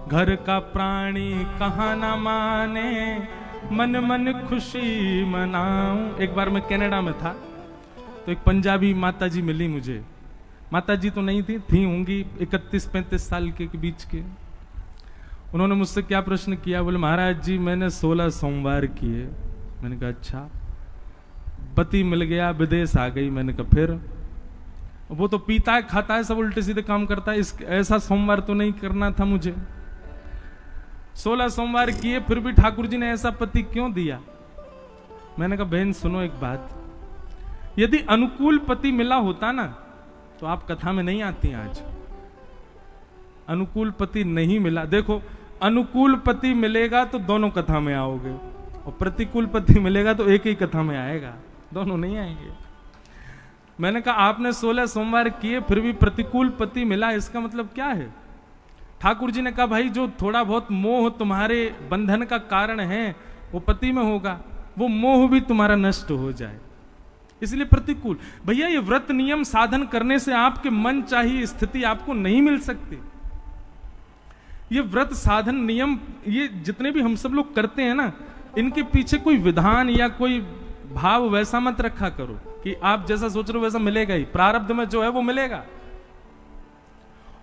घर का प्राणी कहाँ ना माने, मन मन खुशी मनाऊं। एक बार मैं कनाडा में था तो एक पंजाबी माता जी मिली मुझे। माता जी तो नहीं थी होंगी 31-35 साल के बीच के। उन्होंने मुझसे क्या प्रश्न किया, बोले महाराज जी मैंने 16 सोमवार किए। मैंने कहा अच्छा, पति मिल गया, विदेश आ गई। मैंने कहा फिर? वो तो पीता है खाता है, सब उल्टे सीधे काम करता है, ऐसा सोमवार तो नहीं करना था मुझे। 16 सोमवार किए फिर भी ठाकुर जी ने ऐसा पति क्यों दिया? मैंने कहा बहन सुनो एक बात, यदि अनुकूल पति मिला होता ना तो आप कथा में नहीं आती आज। अनुकूल पति नहीं मिला, देखो अनुकूल पति मिलेगा तो दोनों कथा में आओगे, और प्रतिकूल पति मिलेगा तो एक ही कथा में आएगा, दोनों नहीं आएंगे। मैंने कहा आपने 16 सोमवार किए फिर भी प्रतिकूल पति मिला, इसका मतलब क्या है? ठाकुर जी ने कहा भाई जो थोड़ा बहुत मोह तुम्हारे बंधन का कारण है वो पति में होगा, वो मोह भी तुम्हारा नष्ट हो जाए, इसलिए प्रतिकूल। भैया ये व्रत नियम साधन करने से आपके मन चाहिए स्थिति आपको नहीं मिल सकती। ये व्रत साधन नियम ये जितने भी हम सब लोग करते हैं ना, इनके पीछे कोई विधान या कोई भाव वैसा मत रखा करो कि आप जैसा सोच रहे हो वैसा मिलेगा ही, प्रारब्ध में जो है वो मिलेगा।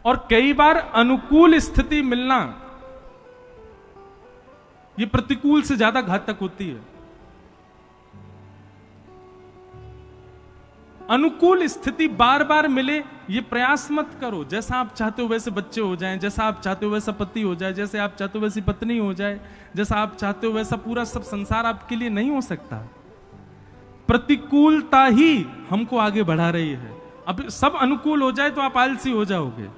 और कई बार अनुकूल स्थिति मिलना ये प्रतिकूल से ज्यादा घातक होती है। अनुकूल स्थिति बार बार मिले ये प्रयास मत करो। जैसा आप चाहते हो वैसे बच्चे हो जाएं, जैसा आप चाहते हो वैसा पति हो जाए, जैसे आप चाहते हो वैसी पत्नी हो जाए, जैसा आप चाहते हो वैसा पूरा सब संसार आपके लिए नहीं हो सकता। प्रतिकूलता ही हमको आगे बढ़ा रही है। अब सब अनुकूल हो जाए तो आप आलसी हो जाओगे,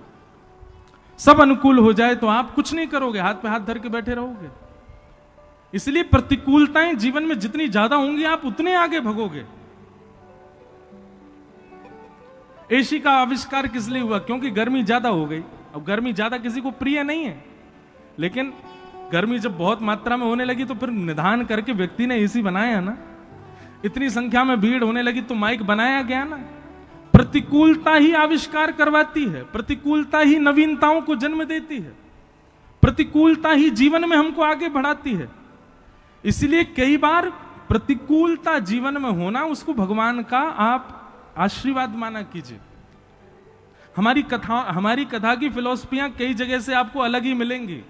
सब अनुकूल हो जाए तो आप कुछ नहीं करोगे, हाथ पे हाथ धर के बैठे रहोगे। इसलिए प्रतिकूलताएं जीवन में जितनी ज्यादा होंगी आप उतने आगे भगोगे। एसी का आविष्कार किस लिए हुआ? क्योंकि गर्मी ज्यादा हो गई। अब गर्मी ज्यादा किसी को प्रिय नहीं है, लेकिन गर्मी जब बहुत मात्रा में होने लगी तो फिर निदान करके व्यक्ति ने एसी बनाया ना। इतनी संख्या में भीड़ होने लगी तो माइक बनाया गया ना। प्रतिकूलता ही आविष्कार करवाती है, प्रतिकूलता ही नवीनताओं को जन्म देती है, प्रतिकूलता ही जीवन में हमको आगे बढ़ाती है। इसलिए कई बार प्रतिकूलता जीवन में होना उसको भगवान का आप आशीर्वाद माना कीजिए। हमारी कथा की फिलॉसफियां कई जगह से आपको अलग ही मिलेंगी,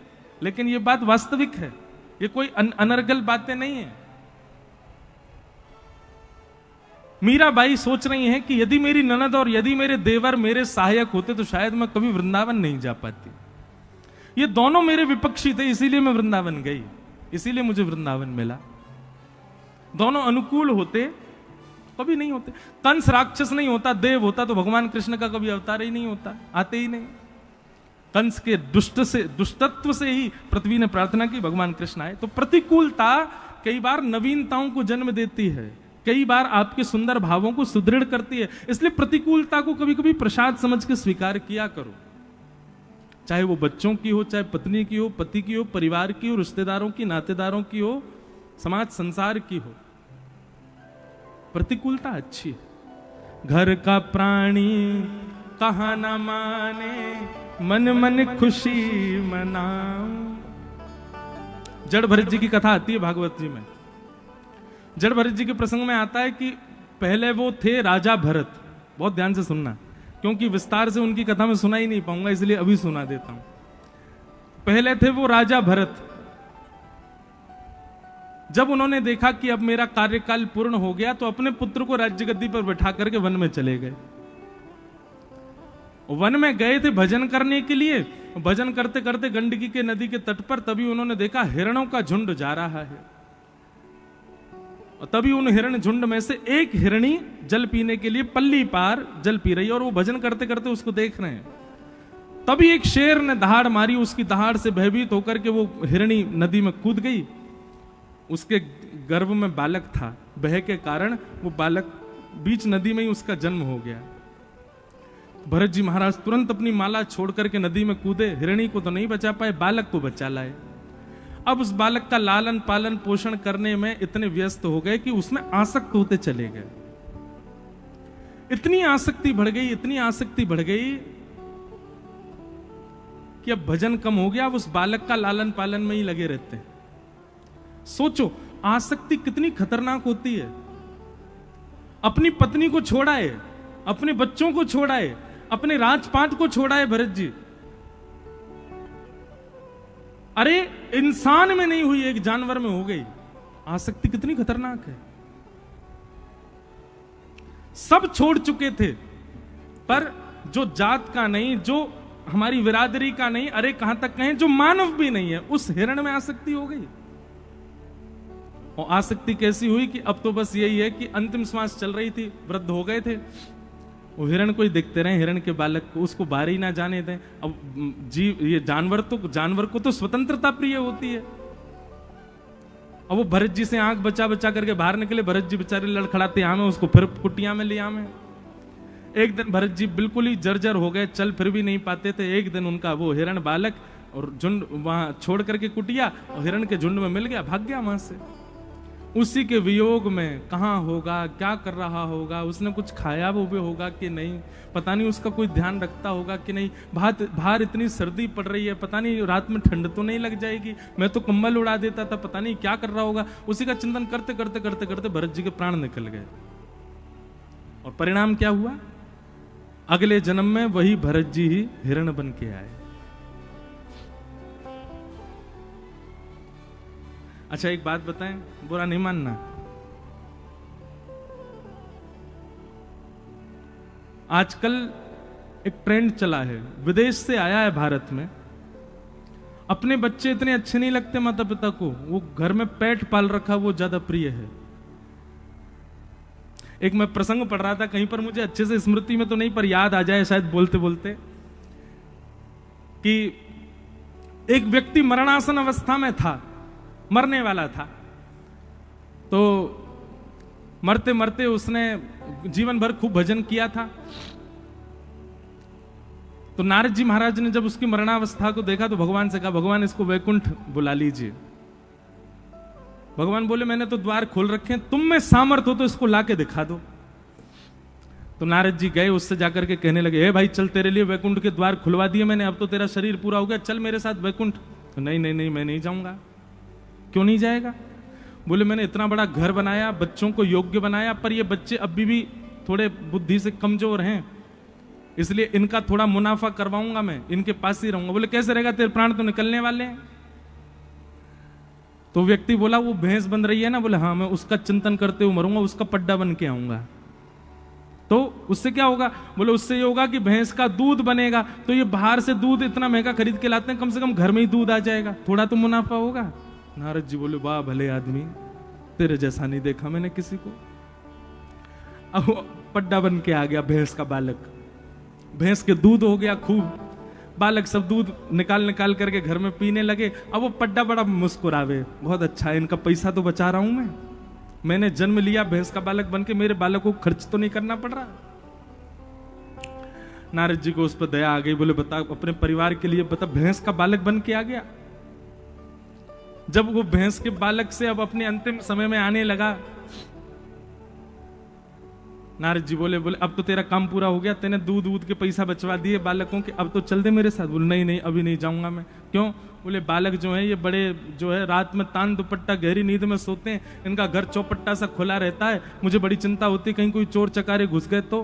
लेकिन यह बात वास्तविक है, ये कोई अनर्गल बातें नहीं है। मीराबाई सोच रही हैं कि यदि मेरी ननद और यदि मेरे देवर मेरे सहायक होते तो शायद मैं कभी वृंदावन नहीं जा पाती। ये दोनों मेरे विपक्षी थे, इसीलिए मैं वृंदावन गई, इसीलिए मुझे वृंदावन मिला। दोनों अनुकूल होते कभी नहीं होते। कंस राक्षस नहीं होता, देव होता तो भगवान कृष्ण का कभी अवतार ही नहीं होता, आते ही नहीं। कंस के दुष्टत्व से ही पृथ्वी ने प्रार्थना की भगवान कृष्ण आए। तो प्रतिकूलता कई बार नवीनताओं को जन्म देती है, कई बार आपके सुंदर भावों को सुदृढ़ करती है। इसलिए प्रतिकूलता को कभी कभी प्रसाद समझ के स्वीकार किया करो, चाहे वो बच्चों की हो, चाहे पत्नी की हो, पति की हो, परिवार की हो, रिश्तेदारों की, नातेदारों की हो, समाज संसार की हो। प्रतिकूलता अच्छी है। घर का प्राणी कहा न माने, मन मन खुशी मनाऊं। जड़ भरत जी की कथा आती है भागवत जी में। जड़ भरत जी के प्रसंग में आता है कि पहले वो थे राजा भरत। बहुत ध्यान से सुनना, क्योंकि विस्तार से उनकी कथा में सुना ही नहीं पाऊंगा, इसलिए अभी सुना देता हूं। पहले थे वो राजा भरत। जब उन्होंने देखा कि अब मेरा कार्यकाल पूर्ण हो गया तो अपने पुत्र को राज्य गद्दी पर बैठा करके वन में चले गए। वन में गए थे भजन करने के लिए। भजन करते करते गंडकी के नदी के तट पर तभी उन्होंने देखा हिरणों का झुंड जा रहा है। और तभी उन हिरण झुंड में से एक हिरणी जल पीने के लिए पल्ली पार जल पी रही है, और वो भजन करते करते उसको देख रहे हैं। तभी एक शेर ने दहाड़ मारी, उसकी दहाड़ से भयभीत होकर के वो हिरणी नदी में कूद गई। उसके गर्भ में बालक था, भय के कारण वो बालक बीच नदी में ही उसका जन्म हो गया। भरत जी महाराज तुरंत अपनी माला छोड़ करके नदी में कूदे। हिरणी को तो नहीं बचा पाए, बालक को बचा लाए। अब उस बालक का लालन पालन पोषण करने में इतने व्यस्त हो गए कि उसमें आसक्त होते चले गए। इतनी आसक्ति बढ़ गई, इतनी आसक्ति बढ़ गई कि अब भजन कम हो गया, अब उस बालक का लालन पालन में ही लगे रहते हैं। सोचो आसक्ति कितनी खतरनाक होती है। अपनी पत्नी को छोड़ाए, अपने बच्चों को छोड़ाए, अपने राजपाट को छोड़ाए भरत जी। अरे इंसान में नहीं हुई, एक जानवर में हो गई। आसक्ति कितनी खतरनाक है। सब छोड़ चुके थे, पर जो जात का नहीं, जो हमारी बिरादरी का नहीं, अरे कहां तक कहें जो मानव भी नहीं है, उस हिरण में आसक्ति हो गई। और आसक्ति कैसी हुई कि अब तो बस यही है कि अंतिम श्वास चल रही थी, वृद्ध हो गए थे, वो हिरण को ही देखते रहे, हिरण के बालक को, उसको बाहर ही ना जाने दें। अब ये जानवर को तो स्वतंत्रता प्रिय होती है। अब वो भरत जी से आंख बचा बचा करके बाहर निकले। भरत जी बेचारे लड़खड़ाते आमे, उसको फिर कुटिया में ले आमे। एक दिन भरत जी बिल्कुल ही जर्जर हो गए, चल फिर भी नहीं पाते थे। एक दिन उनका वो हिरण बालक और झुंड वहां छोड़ करके कुटिया, और हिरण के झुंड में मिल गया, भाग गया वहां से। उसी के वियोग में कहां होगा, क्या कर रहा होगा, उसने कुछ खाया वो भी होगा कि नहीं, पता नहीं, उसका कोई ध्यान रखता होगा कि नहीं। बाहर इतनी सर्दी पड़ रही है, पता नहीं रात में ठंड तो नहीं लग जाएगी, मैं तो कंबल उड़ा देता था, पता नहीं क्या कर रहा होगा। उसी का चिंतन करते करते करते करते भरत जी के प्राण निकल गए। और परिणाम क्या हुआ? अगले जन्म में वही भरत जी ही हिरण बन के आए। अच्छा एक बात बताएं, बुरा नहीं मानना, आजकल एक ट्रेंड चला है, विदेश से आया है भारत में। अपने बच्चे इतने अच्छे नहीं लगते माता पिता को, वो घर में पेट पाल रखा वो ज्यादा प्रिय है। एक मैं प्रसंग पढ़ रहा था कहीं पर, मुझे अच्छे से स्मृति में तो नहीं पर याद आ जाए शायद बोलते बोलते, कि एक व्यक्ति मरणासन अवस्था में था, मरने वाला था। तो मरते मरते उसने जीवन भर खूब भजन किया था। तो नारद जी महाराज ने जब उसकी मरणावस्था को देखा तो भगवान से कहा, भगवान इसको वैकुंठ बुला लीजिए। भगवान बोले, मैंने तो द्वार खोल रखे हैं, तुम में सामर्थ हो तो इसको लाके दिखा दो। तो नारद जी गए, उससे जाकर के कहने लगे, हे भाई चल, तेरे लिए वैकुंठ के द्वार खुलवा दिए मैंने, अब तो तेरा शरीर पूरा हो गया, चल मेरे साथ वैकुंठ। तो नहीं नहीं नहीं, मैं नहीं जाऊंगा। क्यों नहीं जाएगा? बोले, मैंने इतना बड़ा घर बनाया, बच्चों को योग्य बनाया, पर ये बच्चे अभी भी थोड़े बुद्धि से कमजोर हैं, इसलिए इनका थोड़ा मुनाफा करवाऊंगा, मैं इनके पास ही रहूंगा। बोले, कैसे रहेगा, तेरे प्राण तो निकलने वाले हैं। तो व्यक्ति बोला, वो भैंस बन रही है ना, बोले हाँ, मैं उसका चिंतन करते हुए मरूंगा, उसका पड्डा बन के आऊंगा। तो उससे क्या होगा? बोले, उससे ये होगा कि भैंस का दूध बनेगा, तो ये बाहर से दूध इतना महंगा खरीद के लाते हैं, कम से कम घर में ही दूध आ जाएगा, थोड़ा तो मुनाफा होगा। नारद जी बोले, वाह भले आदमी, तेरे जैसा नहीं देखा मैंने किसी को। अब पड्डा बन के आ गया भैंस का बालक, भैंस के दूध हो गया खूब, बालक सब दूध निकाल निकाल करके घर में पीने लगे। अब वो पड्डा बड़ा मुस्कुरावे, बहुत अच्छा है, इनका पैसा तो बचा रहा हूं मैंने जन्म लिया भैंस का बालक बन के, मेरे बालक को खर्च तो नहीं करना पड़ रहा। नारद जी को उस पर दया आ गई, बोले, बता अपने परिवार के लिए बता, भैंस का बालक बन के आ गया। जब वो भैंस के बालक से अब अपने अंतिम समय में आने लगा, नारद जी बोले, अब तो तेरा काम पूरा हो गया, तेने दूध के पैसा बचवा दिए बालकों के, अब तो चल दे मेरे साथ। बोले, नहीं नहीं, अभी नहीं जाऊंगा मैं। क्यों? बोले, बालक जो है ये बड़े जो है रात में तान दुपट्टा गहरी नींद में सोते हैं, इनका घर चौपट्टा सा खुला रहता है, मुझे बड़ी चिंता होती है कहीं कोई चोर चकारे घुस गए तो।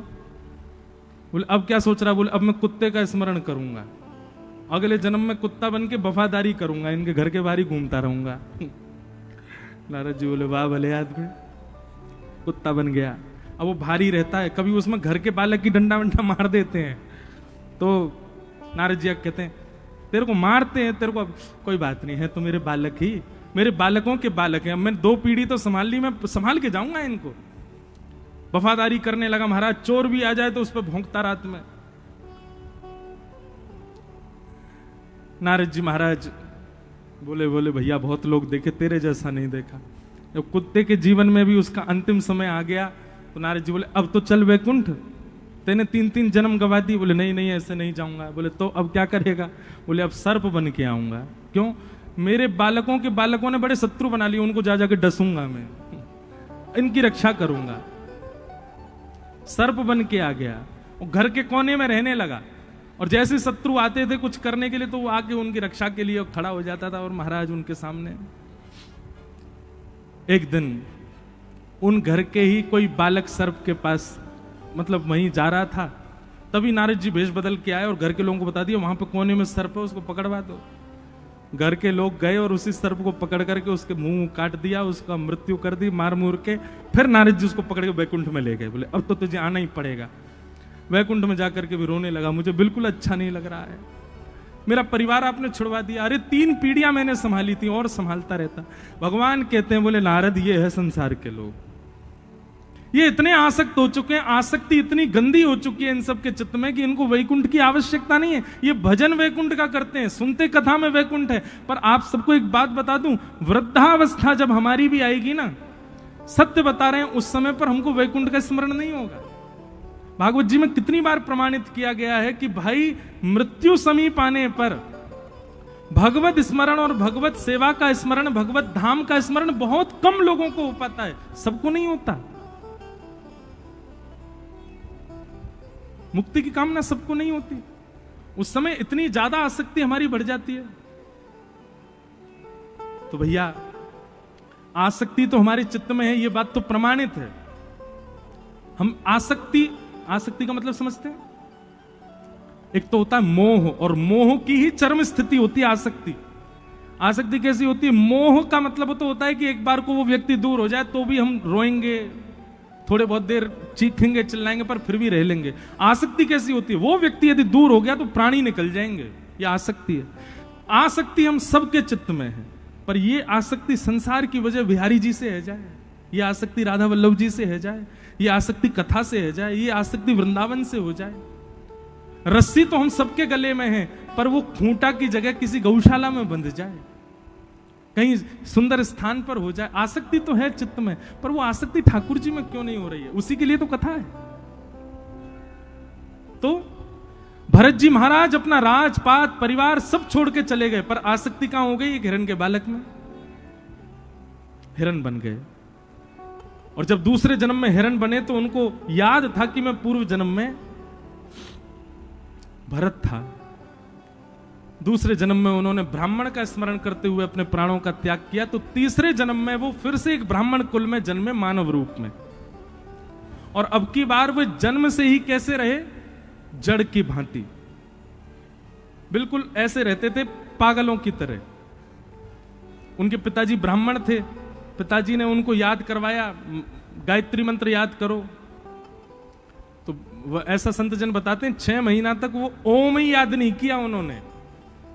बोले, अब क्या सोच रहा? बोले, अब मैं कुत्ते का स्मरण करूंगा, अगले जन्म में कुत्ता बन के वफादारी करूंगा, इनके घर के बाहर ही घूमता रहूंगा। नारद जी बोले, वाह भले आदमी, कुत्ता बन गया। अब वो भारी रहता है, कभी उसमें घर के बालक की डंडा वंडा मार देते हैं। तो नारद जी कहते हैं, तेरे को मारते हैं, तेरे को कोई बात नहीं है, तो मेरे बालक ही, मेरे बालकों के बालक हैं, अब मैं 2 पीढ़ी तो संभाल ली, मैं संभाल के जाऊंगा इनको। वफादारी करने लगा महाराज, चोर भी आ जाए तो उस पर भौंकता रात में। नारद जी महाराज बोले भैया बहुत लोग देखे, तेरे जैसा नहीं देखा। जब कुत्ते के जीवन में भी उसका अंतिम समय आ गया तो नारद जी बोले, अब तो चल वैकुंठ, तेने 3 जन्म गवा दी। बोले, नहीं नहीं, ऐसे नहीं जाऊंगा। बोले, तो अब क्या करेगा? बोले, अब सर्प बन के आऊंगा। क्यों? मेरे बालकों के बालकों ने बड़े शत्रु बना लिए, उनको जा जाके डसूंगा मैं, इनकी रक्षा करूंगा। सर्प बन के आ गया, वो घर के कोने में रहने लगा, और जैसे शत्रु आते थे कुछ करने के लिए तो वो आके उनकी रक्षा के लिए खड़ा हो जाता था, और महाराज उनके सामने। एक दिन उन घर के ही कोई बालक सर्प के पास मतलब वहीं जा रहा था, तभी नारद जी भेष बदल के आए और घर के लोगों को बता दिया, वहां पे कोने में सर्प है, उसको पकड़वा दो। घर के लोग गए और उसी सर्प को पकड़ करके उसके मुंह काट दिया, उसका मृत्यु कर दी मार मूर के। फिर नारद जी उसको पकड़ के वैकुंठ में ले गए। बोले, अब तो तुझे आना ही पड़ेगा। वैकुंठ में जाकर के भी रोने लगा, मुझे बिल्कुल अच्छा नहीं लग रहा है, मेरा परिवार आपने छुड़वा दिया, अरे 3 पीढ़ियां मैंने संभाली थी और संभालता रहता। भगवान कहते हैं, बोले नारद, ये है संसार के लोग, ये इतने आसक्त हो चुके हैं, आसक्ति इतनी गंदी हो चुकी है इन सब के चित्त में कि इनको वैकुंठ की आवश्यकता नहीं है। ये भजन वैकुंठ का करते हैं, सुनते कथा में वैकुंठ है। पर आप सबको एक बात बता दूं, वृद्धावस्था जब हमारी भी आएगी ना, सत्य बता रहे हैं, उस समय पर हमको वैकुंठ का स्मरण नहीं होगा। भागवत जी में कितनी बार प्रमाणित किया गया है कि भाई मृत्यु समीप आने पर भगवत स्मरण और भगवत सेवा का स्मरण, भगवत धाम का स्मरण बहुत कम लोगों को हो पाता है, सबको नहीं होता। मुक्ति की कामना सबको नहीं होती, उस समय इतनी ज्यादा आसक्ति हमारी बढ़ जाती है। तो भैया आसक्ति तो हमारे चित्त में है, ये बात तो प्रमाणित है। हम आसक्ति का मतलब समझते हैं? एक तो होता है मोह, और मोह की ही चरम स्थिति होती है आसक्ति। आसक्ति कैसी होती है? मोह का मतलब तो होता है कि एक बार को वो व्यक्ति दूर हो जाए तो भी हम रोएंगे, थोड़े बहुत देर चीखेंगे चिल्लाएंगे पर फिर भी रह लेंगे। आसक्ति कैसी होती है? वो व्यक्ति यदि दूर हो गया तो प्राणी निकल जाएंगे। ये आसक्ति है। आसक्ति हम सबके चित्त में है, पर ये आसक्ति संसार की वजह बिहारी जी से है जाए, ये आसक्ति राधा वल्लभ जी से है जाए, ये आसक्ति कथा से है जाए, ये आसक्ति वृंदावन से हो जाए। रस्सी तो हम सबके गले में है, पर वो खूंटा की जगह किसी गौशाला में बंध जाए, कहीं सुंदर स्थान पर हो जाए। आसक्ति तो है चित्त में, पर वो आसक्ति ठाकुर जी में क्यों नहीं हो रही है? उसी के लिए तो कथा है। तो भरत जी महाराज अपना राजपाट परिवार सब छोड़ के चले गए, पर आसक्ति कहां हो गई? एक हिरण के बालक में हिरण बन गए। और जब दूसरे जन्म में हिरण बने तो उनको याद था कि मैं पूर्व जन्म में भरत था। दूसरे जन्म में उन्होंने ब्राह्मण का स्मरण करते हुए अपने प्राणों का त्याग किया, तो तीसरे जन्म में वो फिर से एक ब्राह्मण कुल में जन्मे मानव रूप में। और अब की बार वे जन्म से ही कैसे रहे? जड़ की भांति, बिल्कुल ऐसे रहते थे पागलों की तरह। उनके पिताजी ब्राह्मण थे, पिताजी ने उनको याद करवाया, गायत्री मंत्र याद करो। तो ऐसा संत जन बताते हैं 6 महीना तक वो ओम ही याद नहीं किया उन्होंने।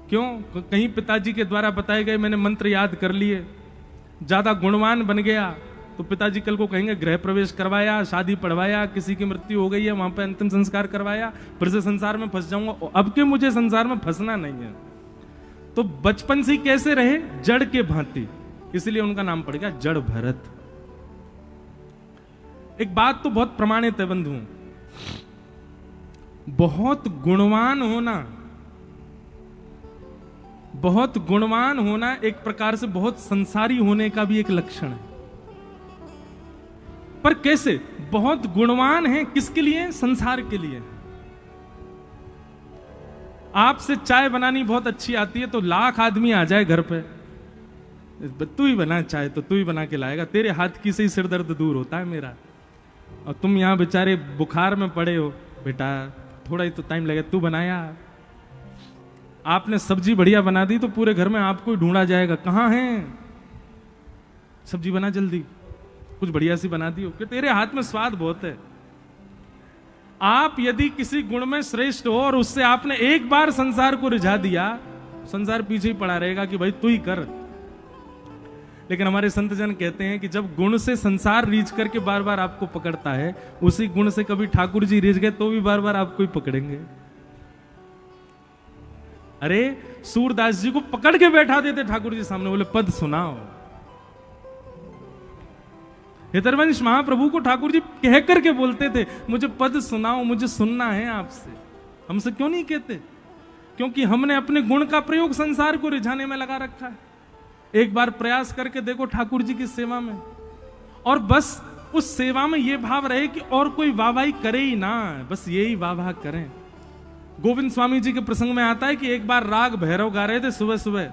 क्यों? कहीं पिताजी के द्वारा बताए गए मैंने मंत्र याद कर लिए, ज्यादा गुणवान बन गया तो पिताजी कल को कहेंगे गृह प्रवेश करवाया, शादी पढ़वाया, किसी की मृत्यु हो गई है वहां पे अंतिम संस्कार करवाया, फिर से संसार में फंस जाऊंगा। अब के मुझे संसार में फंसना नहीं है। तो बचपन से कैसे रहे? जड़ के भांति, इसलिए उनका नाम पड़ गया जड़ भरत। एक बात तो बहुत प्रमाणित है बंधु, बहुत गुणवान होना एक प्रकार से बहुत संसारी होने का भी एक लक्षण है। पर कैसे? बहुत गुणवान है, किसके लिए? संसार के लिए। आपसे चाय बनानी बहुत अच्छी आती है तो लाख आदमी आ जाए घर पे, तू ही बना चाय तो तू ही बना के लाएगा, तेरे हाथ की से ही सिर दर्द दूर होता है मेरा। और तुम यहां बेचारे बुखार में पड़े हो, बेटा थोड़ा ही तो टाइम लगे, तू बनाया। आपने सब्जी बढ़िया बना दी तो पूरे घर में आपको ही ढूंढा जाएगा, कहां है सब्जी, बना जल्दी, कुछ बढ़िया सी बना दी हो, कि तेरे हाथ में स्वाद बहुत है। आप यदि किसी गुण में श्रेष्ठ हो और उससे आपने एक बार संसार को रिझा दिया, संसार पीछे ही पड़ा रहेगा कि भाई तू ही कर। लेकिन हमारे संत जन कहते हैं कि जब गुण से संसार रीझ करके बार बार आपको पकड़ता है, उसी गुण से कभी ठाकुर जी रीझ गए तो भी बार बार आपको ही पकड़ेंगे। अरे सूरदास जी को पकड़ के बैठा देते ठाकुर जी सामने, बोले पद सुनाओ। हितरवंश महाप्रभु को ठाकुर जी कह करके बोलते थे, मुझे पद सुनाओ, मुझे सुनना है आपसे। हमसे क्यों नहीं कहते? क्योंकि हमने अपने गुण का प्रयोग संसार को रिझाने में लगा रखा है। एक बार प्रयास करके देखो ठाकुर जी की सेवा में, और बस उस सेवा में यह भाव रहे कि और कोई वाहवाही करे ही ना, बस यही वाह करें। गोविंद स्वामी जी के प्रसंग में आता है कि एक बार राग भैरव गा रहे थे सुबह सुबह,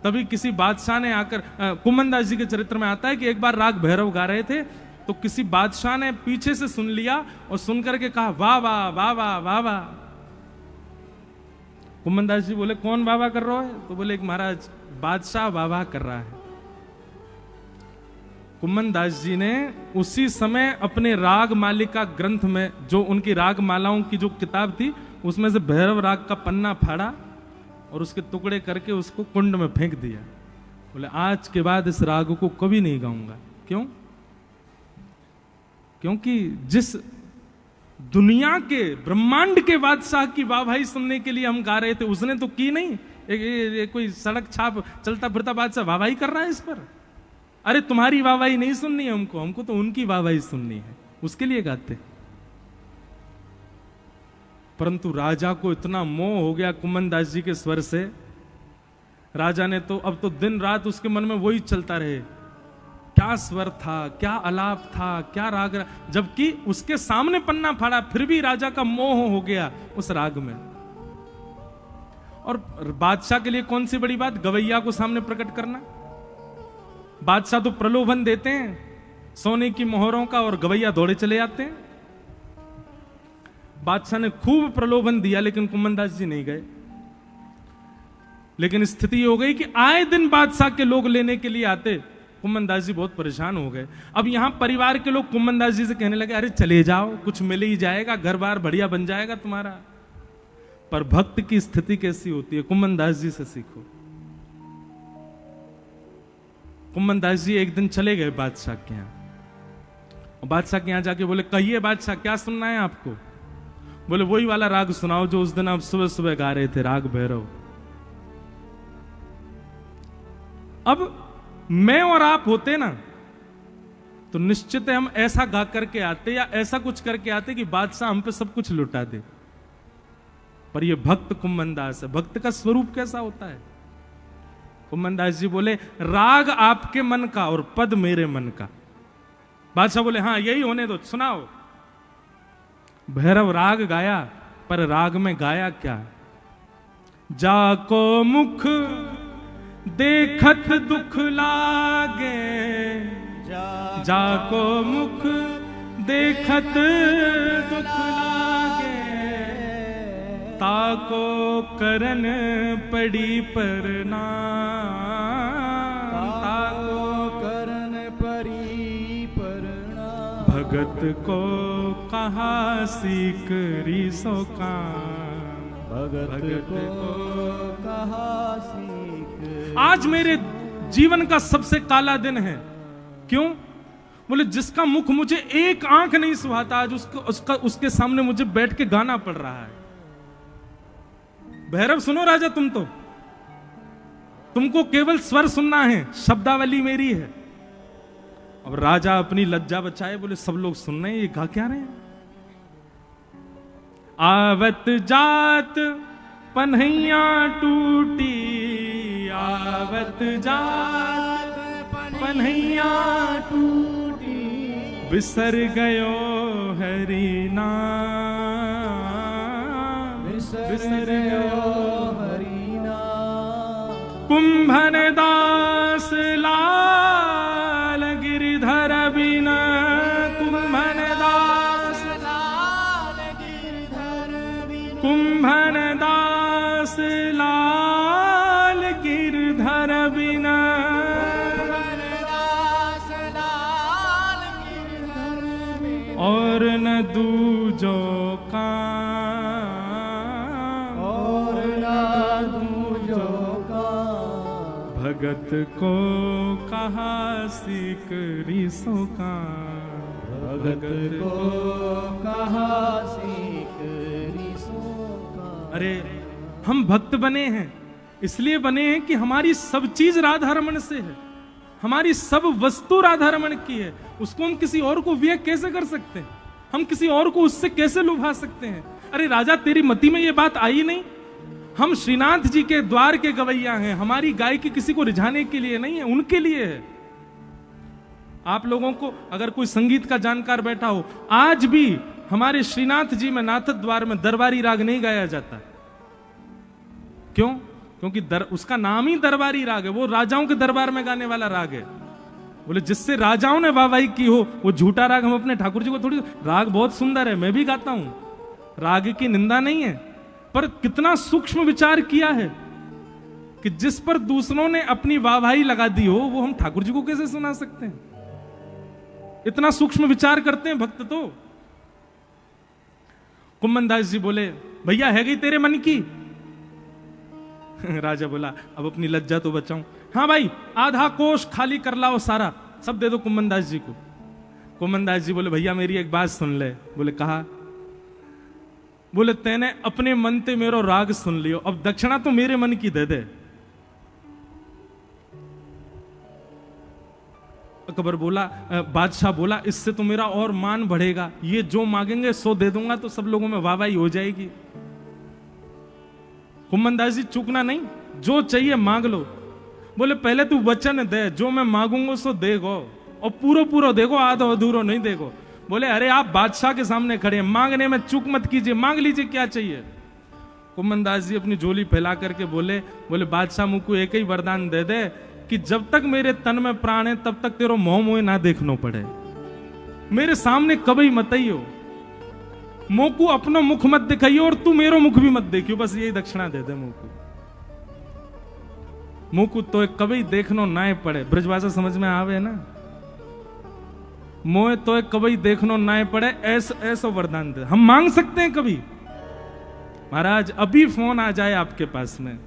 तभी किसी बादशाह ने आकर, कुमन दास जी के चरित्र में आता है कि एक बार राग भैरव गा रहे थे तो किसी बादशाह ने पीछे से सुन लिया और सुन करके कहा वाह वाह वाह वाह वाह वाह। कुमन दास जी बोले कौन वाह वाह कर रहा है? तो बोले एक महाराज बादशाह वाह वाह कर रहा है। कुमन दास जी ने उसी समय अपने राग मालिका ग्रंथ में, जो उनकी राग मालाओं की जो किताब थी, उसमें से भैरव राग का पन्ना फाड़ा और उसके टुकड़े करके उसको कुंड में फेंक दिया। बोले आज के बाद इस राग को कभी नहीं गाऊंगा। क्यों? क्योंकि जिस दुनिया के ब्रह्मांड के बादशाह की वाहवाही सुनने के लिए हम गा रहे थे, उसने तो की नहीं। कोई सड़क छाप चलता फिरता बादशाह वाहवाही कर रहा है इस पर। अरे तुम्हारी वाहवाही नहीं सुननी है हमको तो उनकी वाहवाही सुननी है, उसके लिए गाते। परंतु राजा को इतना मोह हो गया कुमन दास जी के स्वर से, राजा ने तो अब तो दिन रात उसके मन में वही चलता रहे, क्या स्वर था, क्या आलाप था, क्या राग, जबकि उसके सामने पन्ना फाड़ा फिर भी राजा का मोह हो गया उस राग में। और बादशाह के लिए कौन सी बड़ी बात, गवैया को सामने प्रकट करना। बादशाह तो प्रलोभन देते हैं सोने की मोहरों का और गवैया दौड़े चले जाते हैं। बादशाह ने खूब प्रलोभन दिया लेकिन कुमन दास जी नहीं गए। लेकिन स्थिति हो गई कि आए दिन बादशाह के लोग लेने के लिए आते कुम्मन दास जी बहुत परेशान हो गए। अब यहां परिवार के लोग कुम्मन दास जी से कहने लगे, अरे चले जाओ, कुछ मिल ही जाएगा, घर बार बढ़िया बन जाएगा तुम्हारा। पर भक्त की स्थिति कैसी होती है, कुम्मन दास जी से सीखो। कुम्मन दास जी एक दिन चले गए बादशाह के यहां, और बादशाह के यहां जाके बोले, कहिए बादशाह क्या सुनना है आपको? बोले वही वाला राग सुनाओ जो उस दिन आप सुबह सुबह गा रहे थे, राग भैरव। अब मैं और आप होते ना तो निश्चित है हम ऐसा गा करके आते या ऐसा कुछ करके आते कि बादशाह हम पे सब कुछ लुटा दे। पर ये भक्त कुम्मन दास है। भक्त का स्वरूप कैसा होता है? कुम्मन दास जी बोले, राग आपके मन का और पद मेरे मन का। बादशाह बोले, हाँ यही होने दो, सुनाओ। भैरव राग गाया, पर राग में गाया क्या? जाको मुख देखत दुख लागे, जाको मुख देखत दुख लागे, ताको करन पड़ी परनाम, ताको करन पड़ी परनाम। भगत को कहा सीख रीसो काम, भगत को कहा सीख। आज मेरे जीवन का सबसे काला दिन है। क्यों? बोले जिसका मुख मुझे एक आंख नहीं सुहाता, आज उसके सामने मुझे बैठ के गाना पड़ रहा है। भैरव सुनो राजा, तुमको केवल स्वर सुनना है, शब्दावली मेरी है। अब राजा अपनी लज्जा बचाए, बोले सब लोग सुन रहे हैं, ये गा क्या रहे हैं? आवत जात पन्हैया टूटी, आवत जात पन्हैया टूटी, बिसर गयो हरि नाम, बिसर गयो हरि नाम। कुंभन दास लाल गिरधर बिना, कुंभन दास लाल गिरधर बिना, कुंभन दास लाल गिरधर बिना, और न दूजो काम, और न दूजो काम। भगत को कहा सीख रीसो काम, भगत को कहा सीख रीसो काम। अरे हम भक्त बने हैं, इसलिए बने हैं कि हमारी सब चीज राधा रमण से है, हमारी सब वस्तु राधा रमण की है। उसको हम किसी और को व्यय कैसे कर सकते हैं? हम किसी और को उससे कैसे लुभा सकते हैं? अरे राजा, तेरी मति में ये बात आई नहीं? हम श्रीनाथ जी के द्वार के गवैया हैं, हमारी गायकी किसी को रिझाने के लिए नहीं है, उनके लिए है। आप लोगों को अगर कोई संगीत का जानकार बैठा हो, आज भी हमारे श्रीनाथ जी में नाथ द्वार में दरबारी राग नहीं गाया जाता। क्यों? क्योंकि उसका नाम ही दरबारी राग है, वो राजाओं के दरबार में गाने वाला राग है। बोले जिससे राजाओं ने वाहवाही की हो वो झूठा राग हम अपने ठाकुर जी को थोड़ी। राग बहुत सुंदर है, मैं भी गाता हूं, राग की निंदा नहीं है, पर कितना सूक्ष्म विचार किया है कि जिस पर दूसरों ने अपनी वाहवाही लगा दी हो वो हम ठाकुर जी को कैसे सुना सकते हैं? इतना सूक्ष्म विचार करते हैं भक्त तो। कुम्मन दास जी बोले, भैया है गई तेरे मन की? राजा बोला, अब अपनी लज्जा तो बचाऊं। हाँ भाई, आधा कोष खाली कर लाओ, सारा सब दे दो कुम्मन दास जी को। कुम्मन दास जी बोले, भैया मेरी एक बात सुन ले। बोले कहा? बोले तेने अपने मन ते मेरो राग सुन लियो, अब दक्षिणा तो मेरे मन की दे दे। अकबर बोला, बादशाह बोला, इससे तो मेरा और मान बढ़ेगा, ये जो मांगेंगे सो दे दूंगा तो सब लोगों में वाहवाही हो जाएगी। कुम्मन दास जी चूकना नहीं, जो चाहिए मांग लो। बोले पहले तू वचन दे, जो मैं मांगूंगा सो देगो, और पूरा पूरा देखो, आधा अधूरो नहीं देखो। बोले अरे आप बादशाह के सामने खड़े हैं, मांगने में चूक मत कीजिए, मांग लीजिए क्या चाहिए। कुम्मन दास जी अपनी झोली फैला करके बोले बादशाह मुझको एक ही वरदान दे दे कि जब तक मेरे तन में प्राण है तब तक तेरो मोह मोह ना देखना पड़े, मेरे सामने कभी मत ही हो, मोकू अपना मुख मत दिखाइयो और तू मेरो मुख भी मत देखियो, बस यही दक्षिणा दे दे मोकू। मुकु तो कभी देखनो नाय पड़े, ब्रजभाषा समझ में आवे ना, मोए तो कभी देखनो नाय पड़े, ऐसा वरदान दे। हम मांग सकते हैं कभी, महाराज अभी फोन आ जाए आपके पास में,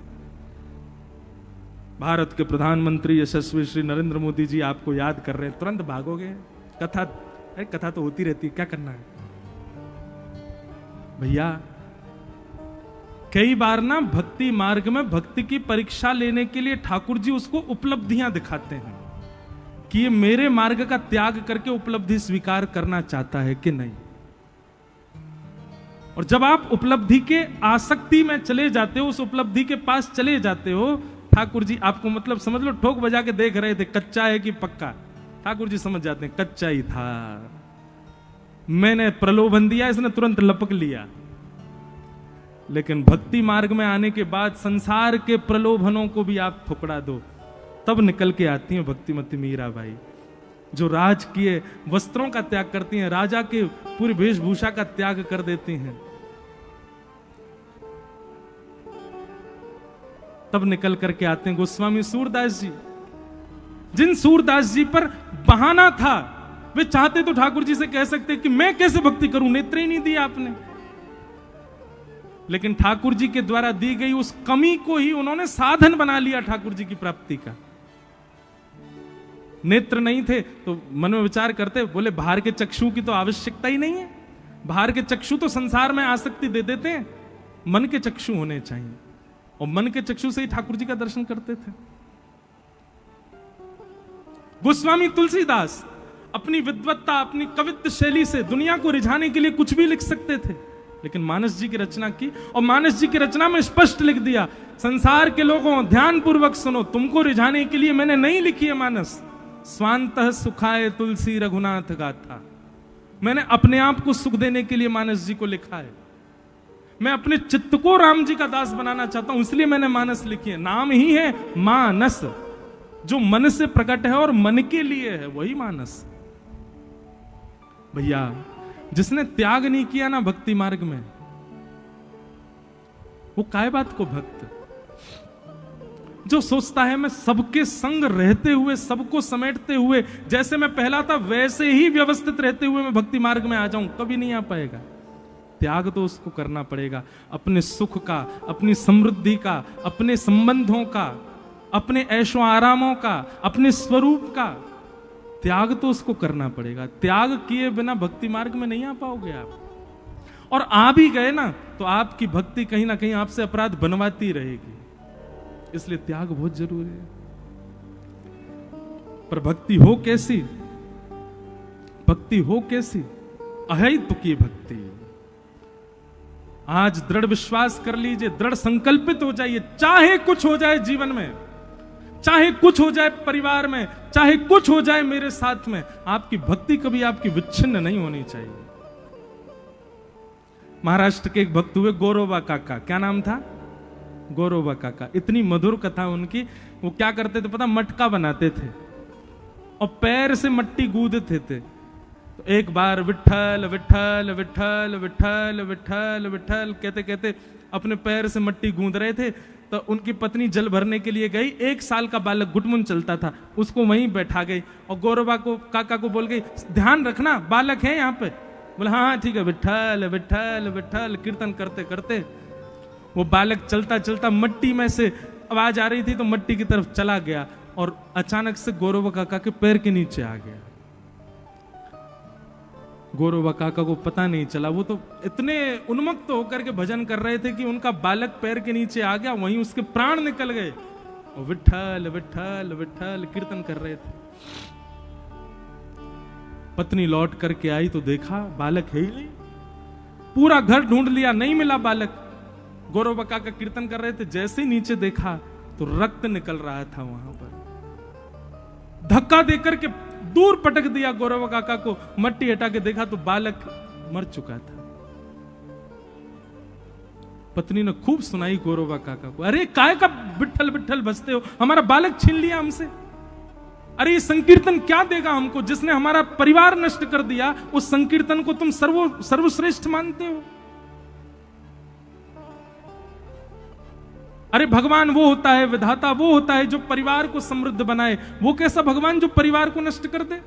भारत के प्रधानमंत्री यशस्वी श्री नरेंद्र मोदी जी आपको याद कर रहे हैं, तुरंत भागोगे? कथा तो होती रहती है, क्या करना है भैया। कई बार ना भक्ति मार्ग में भक्ति की परीक्षा लेने के लिए ठाकुर जी उसको उपलब्धियां दिखाते हैं कि ये मेरे मार्ग का त्याग करके उपलब्धि स्वीकार करना चाहता है कि नहीं। और जब आप उपलब्धि के आसक्ति में चले जाते हो, उस उपलब्धि के पास चले जाते हो, ठाकुर जी आपको मतलब समझ लो ठोक बजा के देख रहे थे, कच्चा है कि पक्का। ठाकुर जी समझ जाते हैं कच्चा ही था, मैंने प्रलोभन दिया, इसने तुरंत लपक लिया। लेकिन भक्ति मार्ग में आने के बाद संसार के प्रलोभनों को भी आप ठुकरा दो, तब निकल के आती हैं भक्तिमती मीराबाई, जो राजकीय वस्त्रों का त्याग करती हैं, राजा के पूरी वेशभूषा का त्याग कर देती हैं, तब निकल करके आते हैं गोस्वामी सूरदास जी। जिन सूरदास जी पर बहाना था, वे चाहते तो ठाकुर जी से कह सकते कि मैं कैसे भक्ति करूं, नेत्र ही नहीं दिया आपने। लेकिन ठाकुर जी के द्वारा दी गई उस कमी को ही उन्होंने साधन बना लिया ठाकुर जी की प्राप्ति का। नेत्र नहीं थे तो मन में विचार करते, बोले बाहर के चक्षु की तो आवश्यकता ही नहीं है, बाहर के चक्षु तो संसार में आसक्ति दे देते हैं, मन के चक्षु होने चाहिए। और मन के चक्षु से ही ठाकुर जी का दर्शन करते थे। गोस्वामी तुलसीदास अपनी विद्वत्ता, अपनी कवित्व शैली से दुनिया को रिझाने के लिए कुछ भी लिख सकते थे, लेकिन मानस जी की रचना की, और मानस जी की रचना में स्पष्ट लिख दिया, संसार के लोगों ध्यान पूर्वक सुनो, तुमको रिझाने के लिए मैंने नहीं लिखी है मानस। स्वांतः सुखाए तुलसी रघुनाथ गाथा, मैंने अपने आप को सुख देने के लिए मानस जी को लिखा है। मैं अपने चित्त को राम जी का दास बनाना चाहता हूं, इसलिए मैंने मानस लिखी है। नाम ही है मानस, जो मन से प्रकट है और मन के लिए है, वही मानस। भैया जिसने त्याग नहीं किया ना भक्ति मार्ग में, वो काय बात को भक्त। जो सोचता है मैं सबके संग रहते हुए, सबको समेटते हुए, जैसे मैं पहला था वैसे ही व्यवस्थित रहते हुए मैं भक्ति मार्ग में आ जाऊं, कभी नहीं आ पाएगा। त्याग तो उसको करना पड़ेगा, अपने सुख का, अपनी समृद्धि का, अपने संबंधों का, अपने ऐशो आरामों का, अपने स्वरूप का त्याग तो उसको करना पड़ेगा। त्याग किए बिना भक्ति मार्ग में नहीं आ पाओगे आप। और आ भी गए ना तो आपकी भक्ति कहीं ना कहीं आपसे अपराध बनवाती रहेगी, इसलिए त्याग बहुत जरूरी है। पर भक्ति हो कैसी? भक्ति हो कैसी? अहेतु की भक्ति। आज दृढ़ विश्वास कर लीजिए, दृढ़ संकल्पित हो जाइए, चाहे कुछ हो जाए जीवन में, चाहे कुछ हो जाए परिवार में, चाहे कुछ हो जाए मेरे साथ में, आपकी भक्ति कभी आपकी विच्छिन्न नहीं होनी चाहिए। महाराष्ट्र के एक भक्त हुए गौरोबा काका, क्या नाम था? गौरोबा काका। इतनी मधुर कथा उनकी। वो क्या करते थे पता? मटका बनाते थे और पैर से मट्टी गूंदते थे। तो एक बार विठल विठल विठल विठल विठल विठल कहते कहते अपने पैर से मट्टी गूंद रहे थे, तो उनकी पत्नी जल भरने के लिए गई। 1 साल का बालक गुटमुन चलता था, उसको वहीं बैठा गई और गौरबा को काका को बोल गई, ध्यान रखना बालक है यहाँ पे। बोला हाँ ठीक है। विठल विठल विठल कीर्तन करते करते वो बालक चलता चलता मट्टी में से आवाज आ रही थी तो मट्टी की तरफ चला गया और अचानक से गौरबा काका के पैर के नीचे आ गया। गौरबा काका को पता नहीं चला, वो तो इतने उन्मत्त होकर के भजन कर रहे थे कि उनका बालक पैर के नीचे आ गया, वहीं उसके प्राण निकल गए। और विठल विठल विठल कीर्तन कर रहे थे। पत्नी लौट करके आई तो देखा बालक है ही नहीं। पूरा घर ढूंढ लिया, नहीं मिला बालक। गौरबा काका कीर्तन कर रहे थे, जैसे ही नीचे देखा तो रक्त निकल रहा था वहां पर। धक्का देकर के दूर पटक दिया गौरव काका को, मट्टी हटा के देखा तो बालक मर चुका था। पत्नी ने खूब सुनाई गौरव काका को, अरे काय का विठल विठल बजते हो, हमारा बालक छीन लिया हमसे। अरे ये संकीर्तन क्या देगा हमको, जिसने हमारा परिवार नष्ट कर दिया, उस संकीर्तन को तुम सर्वश्रेष्ठ मानते हो। अरे भगवान वो होता है, विधाता वो होता है जो परिवार को समृद्ध बनाए। वो कैसा भगवान जो परिवार को नष्ट कर दे?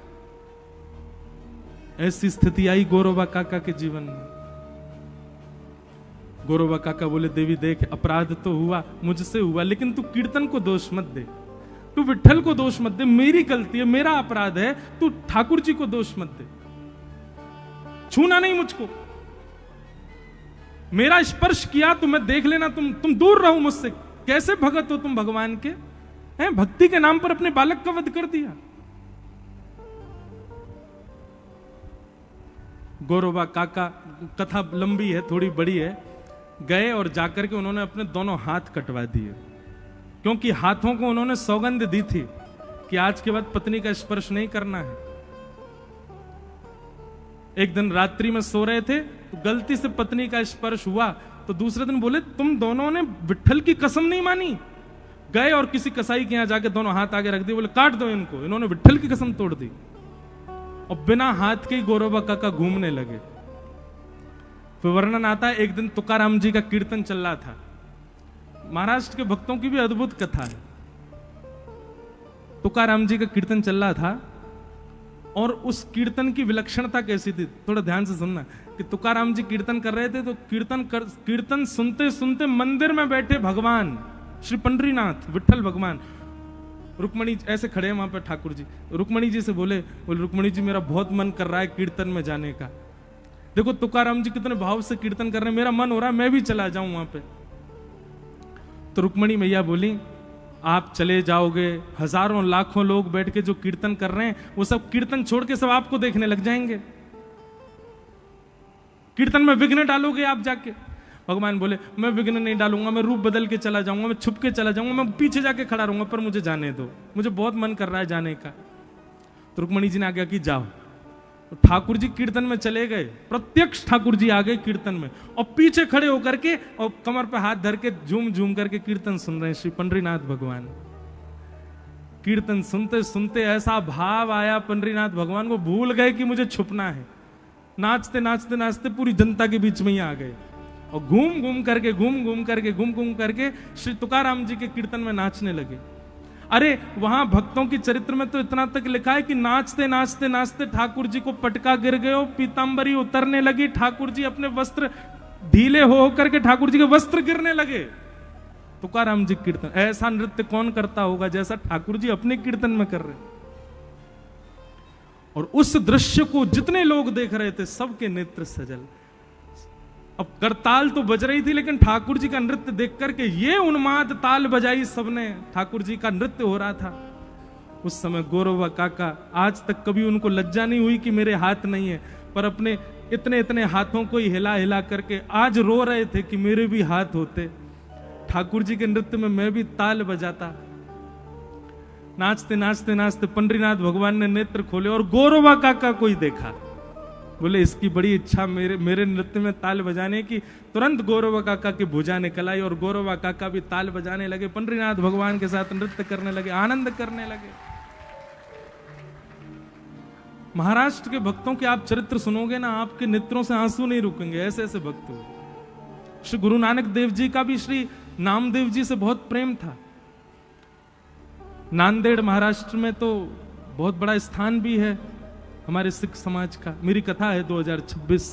ऐसी स्थिति आई गौरवा काका के जीवन में। गौरवा काका बोले, देवी देख, अपराध तो हुआ, मुझसे हुआ, लेकिन तू कीर्तन को दोष मत दे, तू विट्ठल को दोष मत दे, मेरी गलती है, मेरा अपराध है, तू ठाकुर जी को दोष मत दे। छूना नहीं मुझको, मेरा स्पर्श किया तो मैं देख लेना, तुम दूर रहो मुझसे। कैसे भगत हो तुम भगवान के? हैं, भक्ति के नाम पर अपने बालक का वध कर दिया। गौरवा काका, कथा लंबी है, थोड़ी बड़ी है, गए और जाकर के उन्होंने अपने दोनों हाथ कटवा दिए, क्योंकि हाथों को उन्होंने सौगंध दी थी कि आज के बाद पत्नी का स्पर्श नहीं करना है। एक दिन रात्रि में सो रहे थे तो गलती से पत्नी का स्पर्श हुआ, तो दूसरे दिन बोले, तुम दोनों ने विट्ठल की कसम नहीं मानी। गए और किसी कसाई के यहां जाके दोनों हाथ आगे रख दिए, बोले काट दो इनको, इन्होंने विट्ठल की कसम तोड़ दी। और बिना हाथ के गौरवा काका घूमने लगे। फिर वर्णन आता है, एक दिन तुकाराम जी का कीर्तन चल रहा था। महाराष्ट्र के भक्तों की भी अद्भुत कथा है। तुकाराम जी का कीर्तन चल रहा था और उस कीर्तन की विलक्षणता कैसी थी, थोड़ा ध्यान से सुनना। कि तुकाराम जी कीर्तन कर रहे थे तो कीर्तन सुनते सुनते मंदिर में बैठे भगवान श्री पंडरीनाथ विट्ठल भगवान, रुक्मणी ऐसे खड़े हैं वहां पर ठाकुर जी, रुक्मणी जी से बोले रुक्मणी जी, मेरा बहुत मन कर रहा है कीर्तन में जाने का। देखो तुकाराम जी कितने भाव से कीर्तन कर रहे हैं, मेरा मन हो रहा है मैं भी चला जाऊं वहां पे। तो रुक्मणी मैया बोली, आप चले जाओगे, हजारों लाखों लोग बैठ के जो कीर्तन कर रहे हैं वो सब कीर्तन छोड़ के सब आपको देखने लग जाएंगे, कीर्तन में विघ्न डालोगे आप जाके। भगवान बोले, मैं विघ्न नहीं डालूंगा, मैं रूप बदल के चला जाऊंगा, मैं छुप के चला जाऊंगा, मैं पीछे जाके खड़ा रहूंगा, पर मुझे जाने दो, मुझे बहुत मन कर रहा है जाने का। तो रुक्मणी जी ने आज्ञा की, जाओ। तो ठाकुर जी कीर्तन में चले गए, प्रत्यक्ष ठाकुर जी आ गए कीर्तन में, और पीछे खड़े होकर के और कमर पे हाथ धर के झूम झूम करके कीर्तन सुन रहे हैं श्री पंडरीनाथ भगवान। कीर्तन सुनते सुनते ऐसा भाव आया, पंडरीनाथ भगवान को भूल गए कि मुझे छुपना है। नाचते नाचते नाचते पूरी जनता के बीच में ही आ गए और घूम घूम करके श्री तुकाराम जी के कीर्तन में नाचने लगे। अरे वहां भक्तों की चरित्र में तो इतना तक लिखा है कि नाचते नाचते नाचते ठाकुर जी को पटका गिर गए, पीतांबरी उतरने लगी, ठाकुर जी अपने वस्त्र ढीले हो करके ठाकुर जी के वस्त्र गिरने लगे। तुकाराम जी कीर्तन, ऐसा नृत्य कौन करता होगा जैसा ठाकुर जी अपने कीर्तन में कर रहे। और उस दृश्य को जितने लोग देख रहे थे सबके नेत्र सजल। अब करताल तो बज रही थी, लेकिन ठाकुर जी का नृत्य देख करके ये उन्माद ताल बजाई सबने, ठाकुर जी का नृत्य हो रहा था। उस समय गौरवा काका, आज तक कभी उनको लज्जा नहीं हुई कि मेरे हाथ नहीं है, पर अपने इतने इतने हाथों को ही हिला हिला करके आज रो रहे थे कि मेरे भी हाथ होते, ठाकुर जी के नृत्य में मैं भी ताल बजाता। नाचते नाचते नाचते पंडरीनाथ भगवान ने नेत्र खोले और गौरवा काका को ही देखा। बोले, इसकी बड़ी इच्छा मेरे नृत्य में ताल बजाने की। तुरंत गौरवा काका की भुजा निकल आई और गौरवा काका भी ताल बजाने लगे, पंडरीनाथ भगवान के साथ नृत्य करने लगे, आनंद करने लगे। महाराष्ट्र के भक्तों के आप चरित्र सुनोगे ना, आपके नेत्रों से आंसू नहीं रुकेंगे, ऐसे ऐसे भक्त हो। श्री गुरु नानक देव जी का भी श्री नामदेव जी से बहुत प्रेम था। नांदेड़ महाराष्ट्र में तो बहुत बड़ा स्थान भी है हमारे सिख समाज का। मेरी कथा है 2026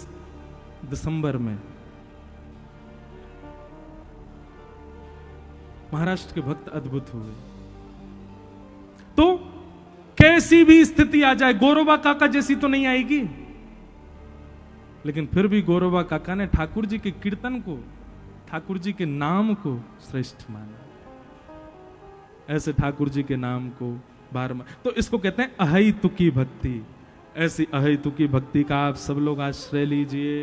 दिसंबर में। महाराष्ट्र के भक्त अद्भुत हुए। तो कैसी भी स्थिति आ जाए, गौरवा काका जैसी तो नहीं आएगी, लेकिन फिर भी गौरवा काका ने ठाकुर जी के कीर्तन को, ठाकुर जी के नाम को श्रेष्ठ माना। ऐसे ठाकुर जी के नाम को बार बार, तो इसको कहते हैं अहैतुकी भक्ति। ऐसी अहैतुकी भक्ति का आप सब लोग आश्रय लीजिए।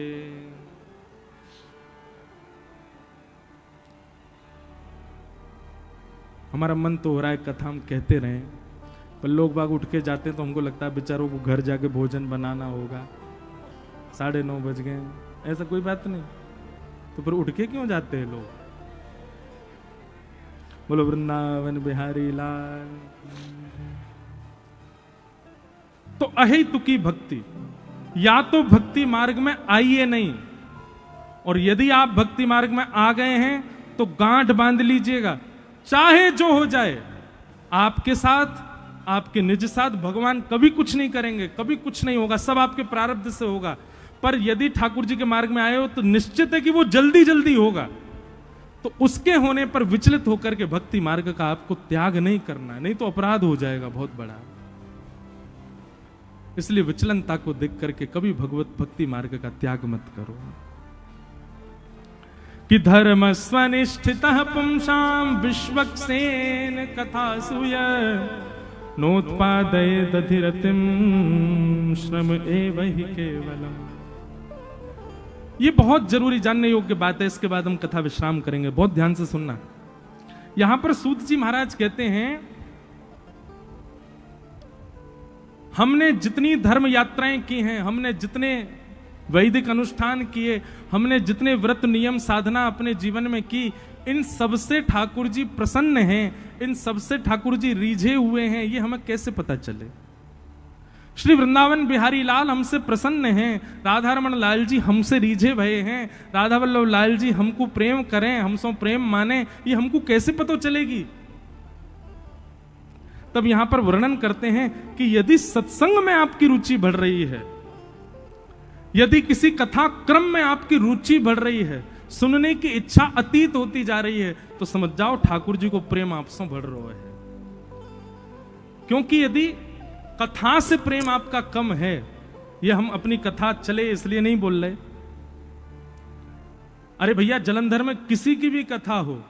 हमारा मन तो हो रहा है कथा हम कहते रहें, पर लोग बाग उठ के जाते हैं तो हमको लगता है बेचारों को घर जाके भोजन बनाना होगा, 9:30 बज गए। ऐसा कोई बात नहीं, तो फिर उठ के क्यों जाते हैं लोग? बोलो वृंदावन बिहारी लाल। तो अहेतुकी भक्ति, या तो भक्ति मार्ग में आइए नहीं, और यदि आप भक्ति मार्ग में आ गए हैं तो गांठ बांध लीजिएगा, चाहे जो हो जाए आपके साथ, आपके निज साथ भगवान कभी कुछ नहीं करेंगे, कभी कुछ नहीं होगा, सब आपके प्रारब्ध से होगा। पर यदि ठाकुर जी के मार्ग में आए हो तो निश्चित है कि वो जल्दी जल्दी होगा। तो उसके होने पर विचलित होकर के भक्ति मार्ग का आपको त्याग नहीं करना, नहीं तो अपराध हो जाएगा बहुत बड़ा। इसलिए विचलनता को देख करके कभी भगवत भक्ति मार्ग का त्याग मत करो। कि धर्म स्वनिष्ठितः पुंसां विश्वक्सेन कथा सूय नोत्पादये दधिरतिम श्रम एव हि केवलम। ये बहुत जरूरी जानने योग्य बात है, इसके बाद हम कथा विश्राम करेंगे, बहुत ध्यान से सुनना। यहां पर सूत जी महाराज कहते हैं हमने जितनी धर्म यात्राएं की हैं, हमने जितने वैदिक अनुष्ठान किए, हमने जितने व्रत नियम साधना अपने जीवन में की, इन सबसे ठाकुर जी प्रसन्न हैं, इन सबसे ठाकुर जी रीझे हुए हैं, ये हमें कैसे पता चले? श्री वृंदावन बिहारी लाल हमसे प्रसन्न हैं, राधा रमन लाल जी हमसे रीझे भये हैं, राधा वल्लभ लाल जी हमको प्रेम करें, हमसे प्रेम माने, ये हमको कैसे पता चलेगी? तब यहां पर वर्णन करते हैं कि यदि सत्संग में आपकी रुचि बढ़ रही है, यदि किसी कथा क्रम में आपकी रुचि बढ़ रही है, सुनने की इच्छा अतीत होती जा रही है, तो समझ जाओ ठाकुर जी को प्रेम आपसे बढ़ रहा है। क्योंकि यदि कथा से प्रेम आपका कम है, ये हम अपनी कथा चले इसलिए नहीं बोल रहे, अरे भैया जलंधर में किसी की भी कथा हो,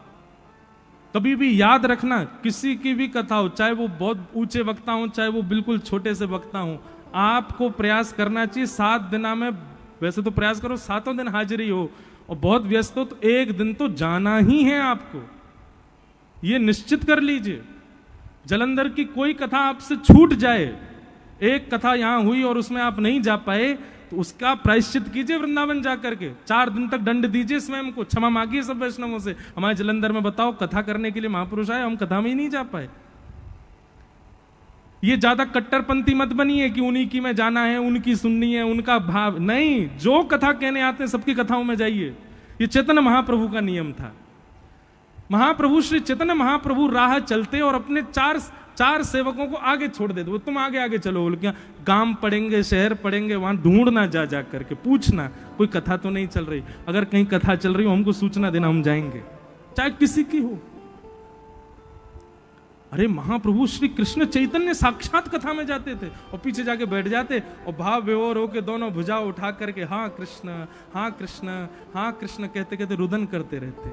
कभी भी याद रखना, किसी की भी कथा हो, चाहे वो बहुत ऊंचे वक्ता हो, चाहे वो बिल्कुल छोटे से वक्ता हो, आपको प्रयास करना चाहिए 7 दिना में, वैसे तो प्रयास करो 7 दिन हाजिरी हो, और बहुत व्यस्त हो तो 1 दिन तो जाना ही है आपको, ये निश्चित कर लीजिए। जलंधर की कोई कथा आपसे छूट जाए, एक कथा यहां हुई और उसमें आप नहीं जा पाए, तो उसका प्रायश्चित कीजिए वृंदावन जाकर के, 4 दिन तक दंड दीजिए स्वयं को, क्षमा मांगिए सब वैष्णवों से, हमारे जलंधर में बताओ कथा करने के लिए महापुरुष आए, हम कथा में ही नहीं जा पाए। ये ज्यादा कट्टरपंथी मत बनिए कि उन्हीं की में जाना है, उनकी सुननी है, उनका भाव नहीं, जो कथा कहने आते हैं सबकी कथाओं में जाइए। ये चैतन्य महाप्रभु का नियम था। महाप्रभु श्री चैतन्य महाप्रभु राह चलते और अपने चार सेवकों को आगे छोड़ देते, वो तुम आगे आगे चलो, बोल क्या गांव पड़ेंगे, शहर पड़ेंगे, वहां ढूंढना जा करके पूछना कोई कथा तो नहीं चल रही, अगर कहीं कथा चल रही हो हमको सूचना देना, हम जाएंगे, चाहे किसी की हो। अरे महाप्रभु श्री कृष्ण चैतन्य साक्षात कथा में जाते थे और पीछे जाके बैठ जाते और भाव विभोर होके दोनों भुजा उठा करके हाँ कृष्ण हाँ कृष्ण हाँ कृष्ण कहते कहते रुदन करते रहते,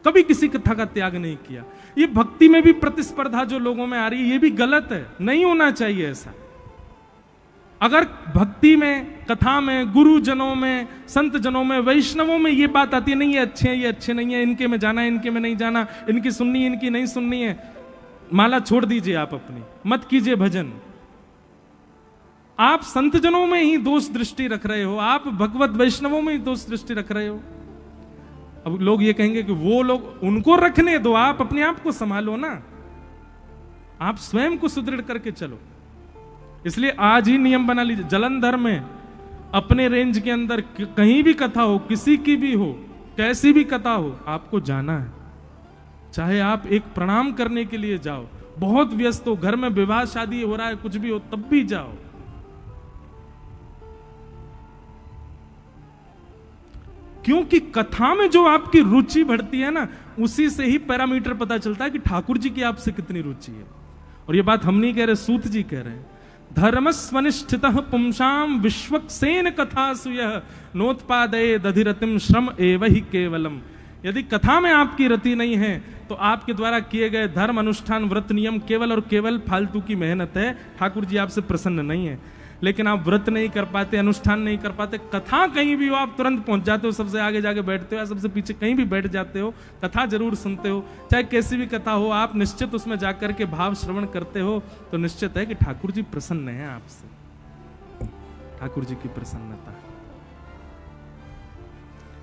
कभी किसी कथा का त्याग नहीं किया। ये भक्ति में भी प्रतिस्पर्धा जो लोगों में आ रही है, ये भी गलत है, नहीं होना चाहिए ऐसा। अगर भक्ति में, कथा में, गुरुजनों में, संत जनों में, वैष्णवों में ये बात आती है नहीं ये अच्छे हैं, ये अच्छे नहीं है, इनके में जाना है, इनके में नहीं जाना, इनकी सुननी है, इनकी नहीं सुननी है, माला छोड़ दीजिए आप अपनी, मत कीजिए भजन। आप संत जनों में ही दोष दृष्टि रख रहे हो, आप भगवत वैष्णवों में ही दोष दृष्टि रख रहे हो। अब लोग ये कहेंगे कि वो लोग, उनको रखने दो, आप अपने आप को संभालो ना, आप स्वयं को सुदृढ़ करके चलो। इसलिए आज ही नियम बना लीजिए, जलंधर में अपने रेंज के अंदर कहीं भी कथा हो, किसी की भी हो, कैसी भी कथा हो, आपको जाना है। चाहे आप एक प्रणाम करने के लिए जाओ, बहुत व्यस्त हो, घर में विवाह शादी हो रहा है, कुछ भी हो, तब भी जाओ। क्योंकि कथा में जो आपकी रुचि बढ़ती है ना, उसी से ही पैरामीटर पता चलता है कि ठाकुर जी की आपसे कितनी रुचि है। और ये बात हम नहीं कह रहे, सूत जी कह रहे हैं। धर्मस्वनिष्ठितः पुंसां विश्वक्सेन कथासु यः नोत्पादये दधिरतिम श्रम एव हि केवलम। यदि कथा में आपकी रति नहीं है तो आपके द्वारा किए गए धर्म अनुष्ठान व्रत नियम केवल और केवल फालतू की मेहनत है, ठाकुर जी आपसे प्रसन्न नहीं है। लेकिन आप व्रत नहीं कर पाते, अनुष्ठान नहीं कर पाते, कथा कहीं भी हो आप तुरंत पहुंच जाते हो, सबसे आगे जाके बैठते हो या सबसे पीछे कहीं भी बैठ जाते हो, कथा जरूर सुनते हो, चाहे कैसी भी कथा हो, आप निश्चित उसमें जाकर के भाव श्रवण करते हो, तो निश्चित है कि ठाकुर जी प्रसन्न है आपसे। ठाकुर जी की प्रसन्नता,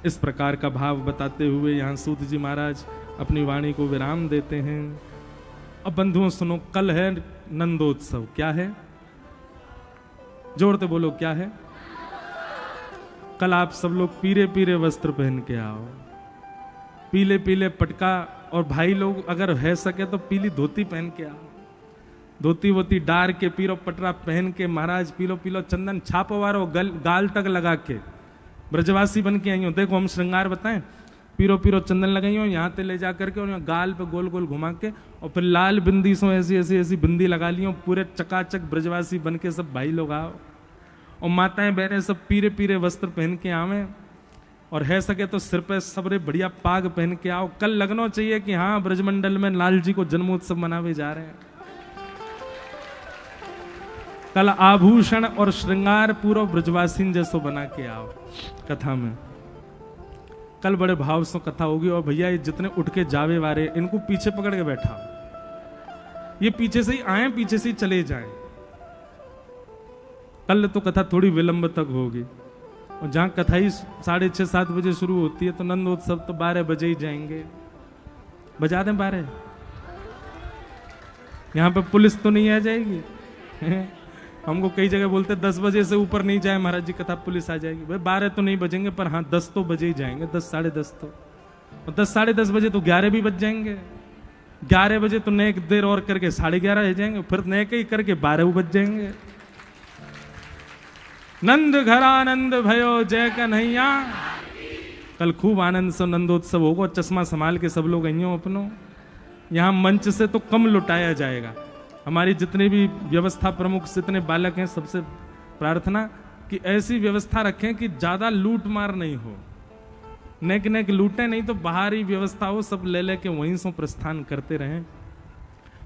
इस प्रकार का भाव बताते हुए यहां सूत जी महाराज अपनी वाणी को विराम देते हैं। अब बंधुओं सुनो, कल है नंदोत्सव। क्या है? जोरते बोलो, क्या है? कल आप सब लोग पीरे पीरे वस्त्र पहन के आओ। पीले पीले पटका, और भाई लोग अगर है सके तो पीली धोती पहन के आओ, धोती वोती डार के पीरो पटरा पहन के महाराज पीलो पीलो चंदन छापो वारो गाल तक लगा के ब्रजवासी बन के आई हो। देखो हम श्रृंगार बताएं, पीरो पीरो चंदन लगाई हो, यहाँ ते ले जा करके और यहाँ गाल पे गोल गोल घुमा के, और फिर लाल बिंदी सो ऐसी ऐसी ऐसी बिंदी लगा ली हो, पूरे चकाचक ब्रजवासी बन के सब भाई लोग आओ, और माताएं बहनें सब पीरे पीरे वस्त्र पहन के आवे, और है सके तो सिर पे सबरे बढ़िया पाग पहन के आओ। कल लगना चाहिए कि हाँ ब्रजमंडल में लाल जी को जन्मोत्सव मनावे जा रहे हैं। कल आभूषण और श्रृंगार पूरा ब्रजवासीन जैसो बना के आओ कथा में। कल बड़े भाव से कथा होगी, और भैया ये जितने उठ के जावे वारे इनको पीछे पकड़ के बैठा, ये पीछे से ही आए पीछे से ही चले जाएं। कल तो कथा थोड़ी विलंब तक होगी, और जहां कथा ही 6:30-7 बजे शुरू होती है, तो नंदोत्सव तो 12 बजे ही जाएंगे। बजा दें 12, यहां पे पुलिस तो नहीं आ जाएगी। हमको कई जगह बोलते 10 बजे से ऊपर नहीं जाए महाराज जी कथा, पुलिस आ जाएगी। भाई 12 तो नहीं बजेंगे, पर हाँ 10 तो बजे ही जाएंगे, 10 साढ़े 10 तो, और 10 साढ़े 10 बजे तो 11 भी बज जाएंगे। 11 बजे तो नए देर और करके 11:30 हो जाएंगे, फिर नए कई करके 12 बज जाएंगे। नंद घर आनंद भयो जय कन्हैया। कल खूब आनंद से नंदोत्सव होगा, चश्मा संभाल के सब लोग आइयो अपनो। यहाँ मंच से तो कम लुटाया जाएगा। हमारी जितने भी व्यवस्था प्रमुख जितने बालक हैं, सबसे प्रार्थना कि ऐसी व्यवस्था रखें कि ज्यादा लूट मार नहीं हो, नेक नेक लूटे नहीं, तो बाहरी व्यवस्था हो, सब ले लेके वहीं से प्रस्थान करते रहें।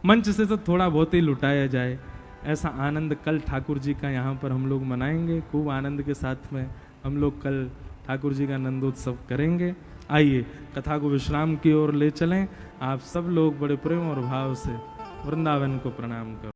मंच से तो थोड़ा बहुत ही लुटाया जाए। ऐसा आनंद कल ठाकुर जी का यहाँ पर हम लोग मनाएंगे। खूब आनंद के साथ में हम लोग कल ठाकुर जी का नंदोत्सव करेंगे। आइए कथा को विश्राम की ओर ले चलें। आप सब लोग बड़े प्रेम और भाव से वृंदावन को प्रणाम करो।